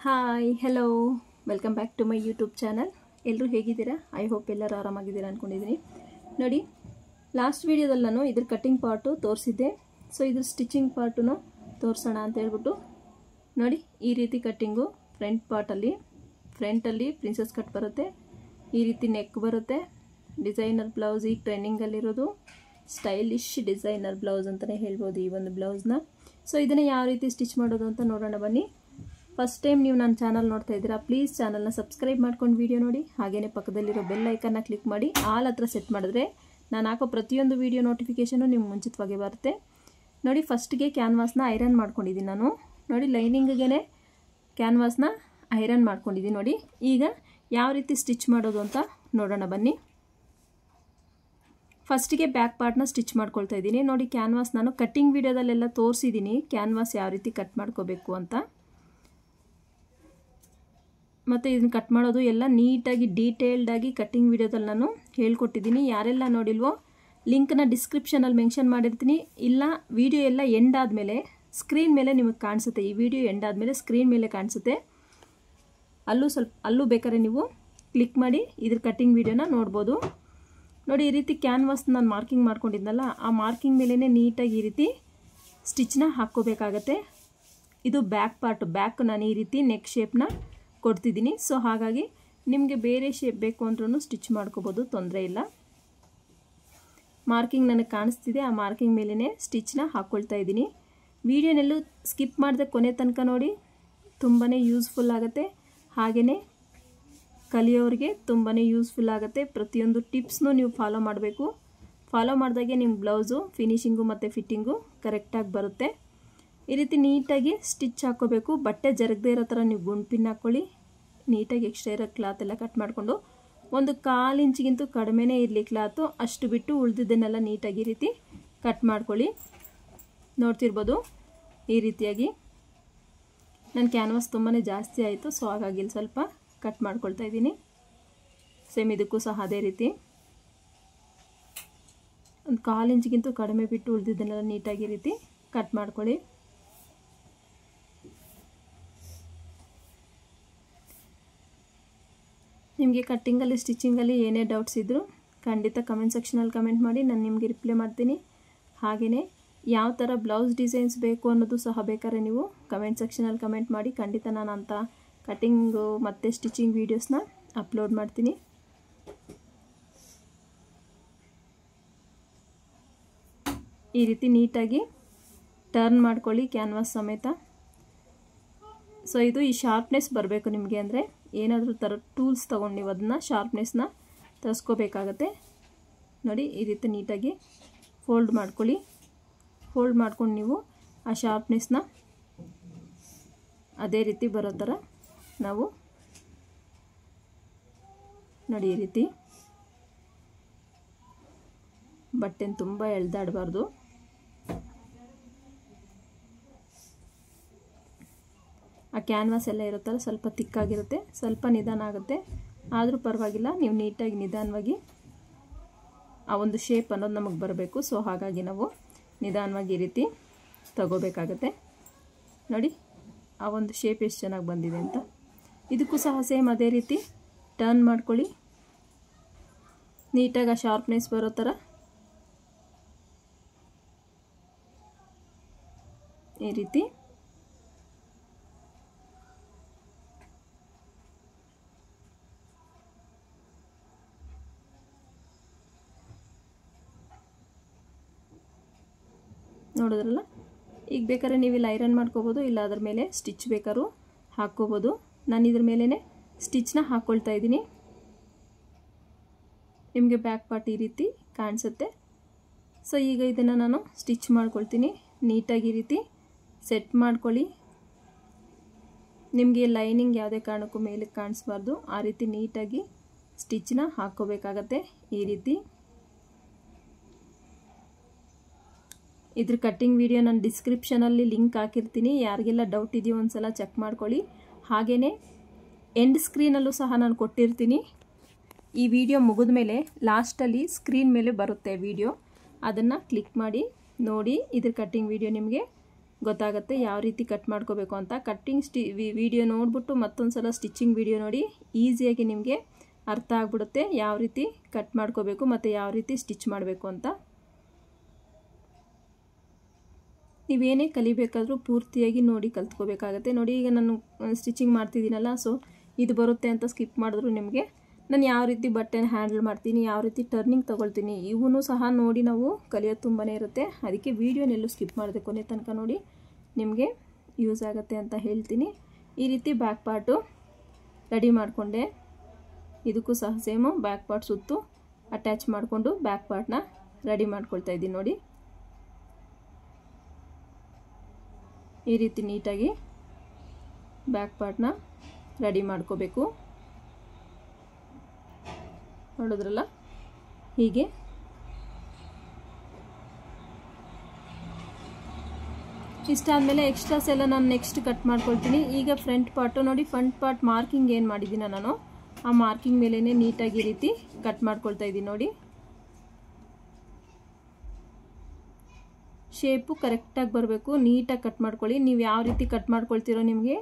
Hi hello welcome back to my YouTube channel. ಎಲ್ಲರೂ ಹೇಗಿದ್ದೀರಾ? I hope ಎಲ್ಲರೂ ಆರಾಮಾಗಿದ್ದೀರಾ ಅಂದ್ಕೊಂಡಿದ್ದೀನಿ. ನೋಡಿ, ಲಾಸ್ಟ್ ವೀಡಿಯೋದಲ್ಲಿ ನಾನು ಇದ್ರ ಕಟ್ಟಿಂಗ್ ಪಾರ್ಟು ತೋರಿಸಿದ್ದೆ. ಸೊ ಇದ್ರ ಸ್ಟಿಚಿಂಗ್ ಪಾರ್ಟು ತೋರಿಸೋಣ ಅಂತ ಹೇಳ್ಬಿಟ್ಟು ನೋಡಿ, ಈ ರೀತಿ ಕಟ್ಟಿಂಗು ಫ್ರಂಟಲ್ಲಿ ಪ್ರಿನ್ಸಸ್ ಕಟ್ ಬರುತ್ತೆ. ಈ ರೀತಿ ನೆಕ್ ಬರುತ್ತೆ. ಡಿಸೈನರ್ ಬ್ಲೌಸ್ ಈಗ ಟ್ರೆಂಡಿಂಗಲ್ಲಿರೋದು, ಸ್ಟೈಲಿಶ್ ಡಿಸೈನರ್ ಬ್ಲೌಸ್ ಅಂತಲೇ ಹೇಳ್ಬೋದು ಈ ಒಂದು ಬ್ಲೌಸ್ನ. ಸೊ ಇದನ್ನು ಯಾವ ರೀತಿ ಸ್ಟಿಚ್ ಮಾಡೋದು ಅಂತ ನೋಡೋಣ ಬನ್ನಿ. ಫಸ್ಟ್ ಟೈಮ್ ನೀವು ನನ್ನ ಚಾನಲ್ ನೋಡ್ತಾ ಇದ್ದೀರಾ, ಪ್ಲೀಸ್ ಚಾನಲ್ನ ಸಬ್ಸ್ಕ್ರೈಬ್ ಮಾಡ್ಕೊಂಡು ವಿಡಿಯೋ ನೋಡಿ. ಹಾಗೆಯೇ ಪಕ್ಕದಲ್ಲಿರೋ ಬೆಲ್ ಐಕನ್ನ ಕ್ಲಿಕ್ ಮಾಡಿ ಆಲ್ ಹತ್ರ ಸೆಟ್ ಮಾಡಿದ್ರೆ ನಾನು ಹಾಕೋ ಪ್ರತಿಯೊಂದು ವಿಡಿಯೋ ನೋಟಿಫಿಕೇಷನು ನಿಮ್ಗೆ ಮುಂಚಿತವಾಗಿ ಬರುತ್ತೆ. ನೋಡಿ, ಫಸ್ಟ್ಗೆ ಕ್ಯಾನ್ವಾಸ್ನ ಐರನ್ ಮಾಡ್ಕೊಂಡಿದ್ದೀನಿ ನಾನು. ನೋಡಿ, ಲೈನಿಂಗ್ಗೆ ಕ್ಯಾನ್ವಾಸ್ನ ಐರನ್ ಮಾಡ್ಕೊಂಡಿದ್ದೀನಿ. ನೋಡಿ, ಈಗ ಯಾವ ರೀತಿ ಸ್ಟಿಚ್ ಮಾಡೋದು ಅಂತ ನೋಡೋಣ ಬನ್ನಿ. ಫಸ್ಟಿಗೆ ಬ್ಯಾಕ್ ಪಾರ್ಟ್ನ ಸ್ಟಿಚ್ ಮಾಡ್ಕೊಳ್ತಾ ಇದ್ದೀನಿ. ನೋಡಿ, ಕ್ಯಾನ್ವಾಸ್ ನಾನು ಕಟ್ಟಿಂಗ್ ವಿಡಿಯೋದಲ್ಲೆಲ್ಲ ತೋರಿಸಿದ್ದೀನಿ ಕ್ಯಾನ್ವಾಸ್ ಯಾವ ರೀತಿ ಕಟ್ ಮಾಡ್ಕೋಬೇಕು ಅಂತ. ಮತ್ತು ಇದನ್ನು ಕಟ್ ಮಾಡೋದು ಎಲ್ಲ ನೀಟಾಗಿ ಡೀಟೇಲ್ಡಾಗಿ ಕಟ್ಟಿಂಗ್ ವಿಡಿಯೋದಲ್ಲಿ ನಾನು ಹೇಳ್ಕೊಟ್ಟಿದ್ದೀನಿ. ಯಾರೆಲ್ಲ ನೋಡಿಲ್ವೋ ಲಿಂಕ್ನ ಡಿಸ್ಕ್ರಿಪ್ಷನಲ್ಲಿ ಮೆನ್ಷನ್ ಮಾಡಿರ್ತೀನಿ. ಇಲ್ಲ, ವಿಡಿಯೋ ಎಲ್ಲ ಎಂಡ್ ಆದಮೇಲೆ ಸ್ಕ್ರೀನ್ ಮೇಲೆ ನಿಮಗೆ ಕಾಣಿಸುತ್ತೆ. ಈ ವಿಡಿಯೋ ಎಂಡ್ ಆದಮೇಲೆ ಸ್ಕ್ರೀನ್ ಮೇಲೆ ಕಾಣಿಸುತ್ತೆ. ಅಲ್ಲೂ ಬೇಕಾದ್ರೆ ನೀವು ಕ್ಲಿಕ್ ಮಾಡಿ ಇದ್ರ ಕಟ್ಟಿಂಗ್ ವಿಡಿಯೋನ ನೋಡ್ಬೋದು. ನೋಡಿ, ಈ ರೀತಿ ಕ್ಯಾನ್ವಾಸ್ ನಾನು ಮಾರ್ಕಿಂಗ್ ಮಾಡ್ಕೊಂಡಿದ್ನಲ್ಲ, ಆ ಮಾರ್ಕಿಂಗ್ ಮೇಲೇ ನೀಟಾಗಿ ಈ ರೀತಿ ಸ್ಟಿಚ್ನ ಹಾಕ್ಕೋಬೇಕಾಗತ್ತೆ. ಇದು ಬ್ಯಾಕ್ ಪಾರ್ಟ್. ಬ್ಯಾಕ್ ನಾನು ಈ ರೀತಿ ನೆಕ್ ಶೇಪ್ನ ಕೊಡ್ತಿದ್ದೀನಿ. ಸೊ ಹಾಗಾಗಿ ನಿಮಗೆ ಬೇರೆ ಶೇಪ್ ಬೇಕು ಅಂದ್ರೂ ಸ್ಟಿಚ್ ಮಾಡ್ಕೋಬೋದು, ತೊಂದರೆ ಇಲ್ಲ. ಮಾರ್ಕಿಂಗ್ ನನಗೆ ಕಾಣಿಸ್ತಿದೆ, ಆ ಮಾರ್ಕಿಂಗ್ ಮೇಲೇ ಸ್ಟಿಚ್ನ ಹಾಕ್ಕೊಳ್ತಾ ಇದ್ದೀನಿ. ವಿಡಿಯೋನೆಲ್ಲೂ ಸ್ಕಿಪ್ ಮಾಡಿದೆ ಕೊನೆ ತನಕ ನೋಡಿ, ತುಂಬಾ ಯೂಸ್ಫುಲ್ ಆಗುತ್ತೆ. ಹಾಗೆಯೇ ಕಲಿಯೋರಿಗೆ ತುಂಬಾ ಯೂಸ್ಫುಲ್ ಆಗುತ್ತೆ. ಪ್ರತಿಯೊಂದು ಟಿಪ್ಸ್ನೂ ನೀವು ಫಾಲೋ ಮಾಡಬೇಕು. ಫಾಲೋ ಮಾಡಿದಾಗೆ ನಿಮ್ಮ ಬ್ಲೌಸು ಫಿನಿಶಿಂಗು ಮತ್ತು ಫಿಟ್ಟಿಂಗು ಕರೆಕ್ಟಾಗಿ ಬರುತ್ತೆ. ಈ ರೀತಿ ನೀಟಾಗಿ ಸ್ಟಿಚ್ ಹಾಕ್ಕೋಬೇಕು. ಬಟ್ಟೆ ಜರಗದೇ ಇರೋ ಥರ ನೀವು ಗುಂಡ್ಪಿನ್ ಹಾಕ್ಕೊಳ್ಳಿ. ನೀಟಾಗಿ ಎಕ್ಸ್ಟ್ರಾ ಇರೋ ಕ್ಲಾತ್ ಎಲ್ಲ ಕಟ್ ಮಾಡಿಕೊಂಡು, ಒಂದು 1/4 ಇಂಚಿಗಿಂತೂ ಕಡಿಮೆನೇ ಇರಲಿ ಕ್ಲಾತು, ಅಷ್ಟು ಬಿಟ್ಟು ಉಳಿದಿದ್ದನ್ನೆಲ್ಲ ನೀಟಾಗಿ ಈ ರೀತಿ ಕಟ್ ಮಾಡ್ಕೊಳ್ಳಿ. ನೋಡ್ತಿರ್ಬೋದು ಈ ರೀತಿಯಾಗಿ. ನನ್ನ ಕ್ಯಾನ್ವಾಸ್ ತುಂಬಾ ಜಾಸ್ತಿ ಆಯಿತು, ಸೊ ಹಾಗಾಗಿ ಇಲ್ಲಿ ಸ್ವಲ್ಪ ಕಟ್ ಮಾಡ್ಕೊಳ್ತಾ ಇದ್ದೀನಿ. ಸೇಮ್ ಇದಕ್ಕೂ ಸಹ ಅದೇ ರೀತಿ ಒಂದು 1/4 ಇಂಚಿಗಿಂತೂ ಕಡಿಮೆ ಬಿಟ್ಟು ಉಳಿದಿದ್ದನ್ನೆಲ್ಲ ನೀಟಾಗಿ ಈ ರೀತಿ ಕಟ್ ಮಾಡ್ಕೊಳ್ಳಿ. ನಿಮಗೆ ಕಟ್ಟಿಂಗಲ್ಲಿ ಸ್ಟಿಚಿಂಗಲ್ಲಿ ಏನೇ ಡೌಟ್ಸ್ ಇದ್ದರೂ ಖಂಡಿತ ಕಮೆಂಟ್ ಸೆಕ್ಷನಲ್ಲಿ ಕಮೆಂಟ್ ಮಾಡಿ, ನಾನು ನಿಮಗೆ ರಿಪ್ಲೈ ಮಾಡ್ತೀನಿ. ಹಾಗೆಯೇ ಯಾವ ಥರ ಬ್ಲೌಸ್ ಡಿಸೈನ್ಸ್ ಬೇಕು ಅನ್ನೋದು ಸಹ ಬೇಕಾದ್ರೆ ನೀವು ಕಮೆಂಟ್ ಸೆಕ್ಷನಲ್ಲಿ ಕಮೆಂಟ್ ಮಾಡಿ. ಖಂಡಿತ ನಾನು ಅಂಥ ಕಟ್ಟಿಂಗು ಮತ್ತು ಸ್ಟಿಚಿಂಗ್ ವೀಡಿಯೋಸ್ನ ಅಪ್ಲೋಡ್ ಮಾಡ್ತೀನಿ. ಈ ರೀತಿ ನೀಟಾಗಿ ಟರ್ನ್ ಮಾಡ್ಕೊಳ್ಳಿ ಕ್ಯಾನ್ವಾಸ್ ಸಮೇತ. ಸೊ ಇದು ಈ ಶಾರ್ಪ್ನೆಸ್ ಬರಬೇಕು ನಿಮಗೆ. ಅಂದರೆ ಏನಾದರೂ ಥರ ಟೂಲ್ಸ್ ತೊಗೊಂಡು ನೀವು ಅದನ್ನು ಶಾರ್ಪ್ನೆಸ್ನ ತರಿಸ್ಕೋಬೇಕಾಗತ್ತೆ. ನೋಡಿ, ಈ ರೀತಿ ನೀಟಾಗಿ ಫೋಲ್ಡ್ ಮಾಡ್ಕೊಳ್ಳಿ. ಫೋಲ್ಡ್ ಮಾಡ್ಕೊಂಡು ನೀವು ಆ ಶಾರ್ಪ್ನೆಸ್ನ ಅದೇ ರೀತಿ ಬರೋ ಥರ ನಾವು ನೋಡಿ, ಈ ರೀತಿ ಬಟ್ಟೆನ ತುಂಬ ಎಳ್ದಾಡಬಾರ್ದು. ಆ ಕ್ಯಾನ್ವಾಸ್ ಎಲ್ಲ ಇರುತ್ತಲ್ಲ, ಸ್ವಲ್ಪ ತಿಕ್ಕಾಗಿರುತ್ತೆ, ಸ್ವಲ್ಪ ನಿಧಾನ ಆಗುತ್ತೆ. ಆದರೂ ಪರವಾಗಿಲ್ಲ, ನೀವು ನೀಟಾಗಿ ನಿಧಾನವಾಗಿ ಆ ಒಂದು ಶೇಪ್ ಅನ್ನೋದು ನಮಗೆ ಬರಬೇಕು. ಸೊ ಹಾಗಾಗಿ ನಾವು ನಿಧಾನವಾಗಿ ಈ ರೀತಿ ತಗೋಬೇಕಾಗತ್ತೆ. ನೋಡಿ, ಆ ಒಂದು ಶೇಪ್ ಎಷ್ಟು ಚೆನ್ನಾಗಿ ಬಂದಿದೆ ಅಂತ. ಇದಕ್ಕೂ ಸಹ ಸೇಮ್ ಅದೇ ರೀತಿ ಟರ್ನ್ ಮಾಡ್ಕೊಳ್ಳಿ. ನೀಟಾಗಿ ಆ ಶಾರ್ಪ್ನೆಸ್ ಬರೋ ಥರ ಈ ರೀತಿ ನೋಡಿದ್ರಲ್ಲ. ಈಗ ಬೇಕಾದ್ರೆ ನೀವು ಇಲ್ಲಿ ಐರನ್ ಮಾಡ್ಕೋಬೋದು, ಇಲ್ಲ ಅದ್ರ ಮೇಲೆ ಸ್ಟಿಚ್ ಬೇಕಾದ್ರೂ ಹಾಕ್ಕೋಬೋದು. ನಾನು ಇದ್ರ ಮೇಲೇ ಸ್ಟಿಚ್ನ ಹಾಕ್ಕೊಳ್ತಾ ಇದ್ದೀನಿ. ನಿಮಗೆ ಬ್ಯಾಕ್ ಪಾರ್ಟ್ ಈ ರೀತಿ ಕಾಣಿಸುತ್ತೆ. ಸೊ ಈಗ ಇದನ್ನು ನಾನು ಸ್ಟಿಚ್ ಮಾಡ್ಕೊಳ್ತೀನಿ. ನೀಟಾಗಿ ಈ ರೀತಿ ಸೆಟ್ ಮಾಡ್ಕೊಳ್ಳಿ. ನಿಮಗೆ ಲೈನಿಂಗ್ ಯಾವುದೇ ಕಾರಣಕ್ಕೂ ಮೇಲಕ್ಕೆ ಕಾಣಿಸ್ಬಾರ್ದು. ಆ ರೀತಿ ನೀಟಾಗಿ ಸ್ಟಿಚ್ನ ಹಾಕ್ಕೋಬೇಕಾಗತ್ತೆ. ಈ ರೀತಿ ಇದ್ರ ಕಟ್ಟಿಂಗ್ ವಿಡಿಯೋ ನಾನು ಡಿಸ್ಕ್ರಿಪ್ಷನಲ್ಲಿ ಲಿಂಕ್ ಹಾಕಿರ್ತೀನಿ. ಯಾರಿಗೆಲ್ಲ ಡೌಟ್ ಇದೆಯೋ ಒಂದ್ಸಲ ಚೆಕ್ ಮಾಡ್ಕೊಳ್ಳಿ. ಹಾಗೆಯೇ ಎಂಡ್ ಸ್ಕ್ರೀನಲ್ಲೂ ಸಹ ನಾನು ಕೊಟ್ಟಿರ್ತೀನಿ. ಈ ವಿಡಿಯೋ ಮುಗಿದ ಮೇಲೆ ಲಾಸ್ಟಲ್ಲಿ ಸ್ಕ್ರೀನ್ ಮೇಲೆ ಬರುತ್ತೆ ವಿಡಿಯೋ, ಅದನ್ನು ಕ್ಲಿಕ್ ಮಾಡಿ ನೋಡಿ. ಇದ್ರ ಕಟ್ಟಿಂಗ್ ವಿಡಿಯೋ ನಿಮಗೆ ಗೊತ್ತಾಗುತ್ತೆ ಯಾವ ರೀತಿ ಕಟ್ ಮಾಡ್ಕೋಬೇಕು ಅಂತ. ಕಟ್ಟಿಂಗ್ ವಿಡಿಯೋ ನೋಡಿಬಿಟ್ಟು ಮತ್ತೊಂದು ಸಲ ಸ್ಟಿಚಿಂಗ್ ವಿಡಿಯೋ ನೋಡಿ ಈಸಿಯಾಗಿ ನಿಮಗೆ ಅರ್ಥ ಆಗಿಬಿಡುತ್ತೆ ಯಾವ ರೀತಿ ಕಟ್ ಮಾಡ್ಕೋಬೇಕು ಮತ್ತು ಯಾವ ರೀತಿ ಸ್ಟಿಚ್ ಮಾಡಬೇಕು ಅಂತ. ನೀವೇನೇ ಕಲಿಬೇಕಾದ್ರೂ ಪೂರ್ತಿಯಾಗಿ ನೋಡಿ ಕಲ್ತ್ಕೋಬೇಕಾಗತ್ತೆ. ನೋಡಿ ಈಗ ನಾನು ಸ್ಟಿಚಿಂಗ್ ಮಾಡ್ತಿದ್ದೀನಲ್ಲ, ಸೊ ಇದು ಬರುತ್ತೆ ಅಂತ ಸ್ಕಿಪ್ ಮಾಡಿದ್ರು ನಿಮಗೆ ನಾನು ಯಾವ ರೀತಿ ಬಟ್ಟೆನ ಹ್ಯಾಂಡಲ್ ಮಾಡ್ತೀನಿ, ಯಾವ ರೀತಿ ಟರ್ನಿಂಗ್ ತೊಗೊಳ್ತೀನಿ ಇವನು ಸಹ ನೋಡಿ ನಾವು ಕಲಿಯೋದು ತುಂಬಾ ಇರುತ್ತೆ. ಅದಕ್ಕೆ ವೀಡಿಯೋನೆಲ್ಲೂ ಸ್ಕಿಪ್ ಮಾಡಿದೆ, ಕೊನೆ ತನಕ ನೋಡಿ ನಿಮಗೆ ಯೂಸ್ ಆಗುತ್ತೆ ಅಂತ ಹೇಳ್ತೀನಿ. ಈ ರೀತಿ ಬ್ಯಾಕ್ ಪಾರ್ಟು ರೆಡಿ ಮಾಡಿಕೊಂಡೆ. ಇದಕ್ಕೂ ಸಹ ಸೇಮು ಬ್ಯಾಕ್ ಪಾರ್ಟ್ ಸುತ್ತು ಅಟ್ಯಾಚ್ ಮಾಡಿಕೊಂಡು ಬ್ಯಾಕ್ ಪಾರ್ಟ್ನ ರೆಡಿ ಮಾಡ್ಕೊಳ್ತಾ ಇದ್ದೀನಿ. ನೋಡಿ ಈ ರೀತಿ ನೀಟಾಗಿ ಬ್ಯಾಕ್ ಪಾರ್ಟ್ನ ರೆಡಿ ಮಾಡ್ಕೋಬೇಕು. ನೋಡಿದ್ರಲ್ಲ, ಹೀಗೆ ಇಷ್ಟಾದಮೇಲೆ ಎಕ್ಸ್ಟ್ರಾಸ್ ಎಲ್ಲ ನಾನು ನೆಕ್ಸ್ಟ್ ಕಟ್ ಮಾಡ್ಕೊಳ್ತೀನಿ. ಈಗ ಫ್ರಂಟ್ ಪಾರ್ಟು ನೋಡಿ, ಫ್ರಂಟ್ ಪಾರ್ಟ್ ಮಾರ್ಕಿಂಗ್ ಏನು ಮಾಡಿದ್ದೀನ ನಾನು ಆ ಮಾರ್ಕಿಂಗ್ ಮೇಲೇ ನೀಟಾಗಿ ಈ ರೀತಿ ಕಟ್ ಮಾಡ್ಕೊಳ್ತಾ ಇದ್ದೀನಿ. ನೋಡಿ ಶೇಪು ಕರೆಕ್ಟಾಗಿ ಬರಬೇಕು, ನೀಟಾಗಿ ಕಟ್ ಮಾಡ್ಕೊಳ್ಳಿ. ನೀವು ಯಾವ ರೀತಿ ಕಟ್ ಮಾಡ್ಕೊಳ್ತೀರೋ ನಿಮಗೆ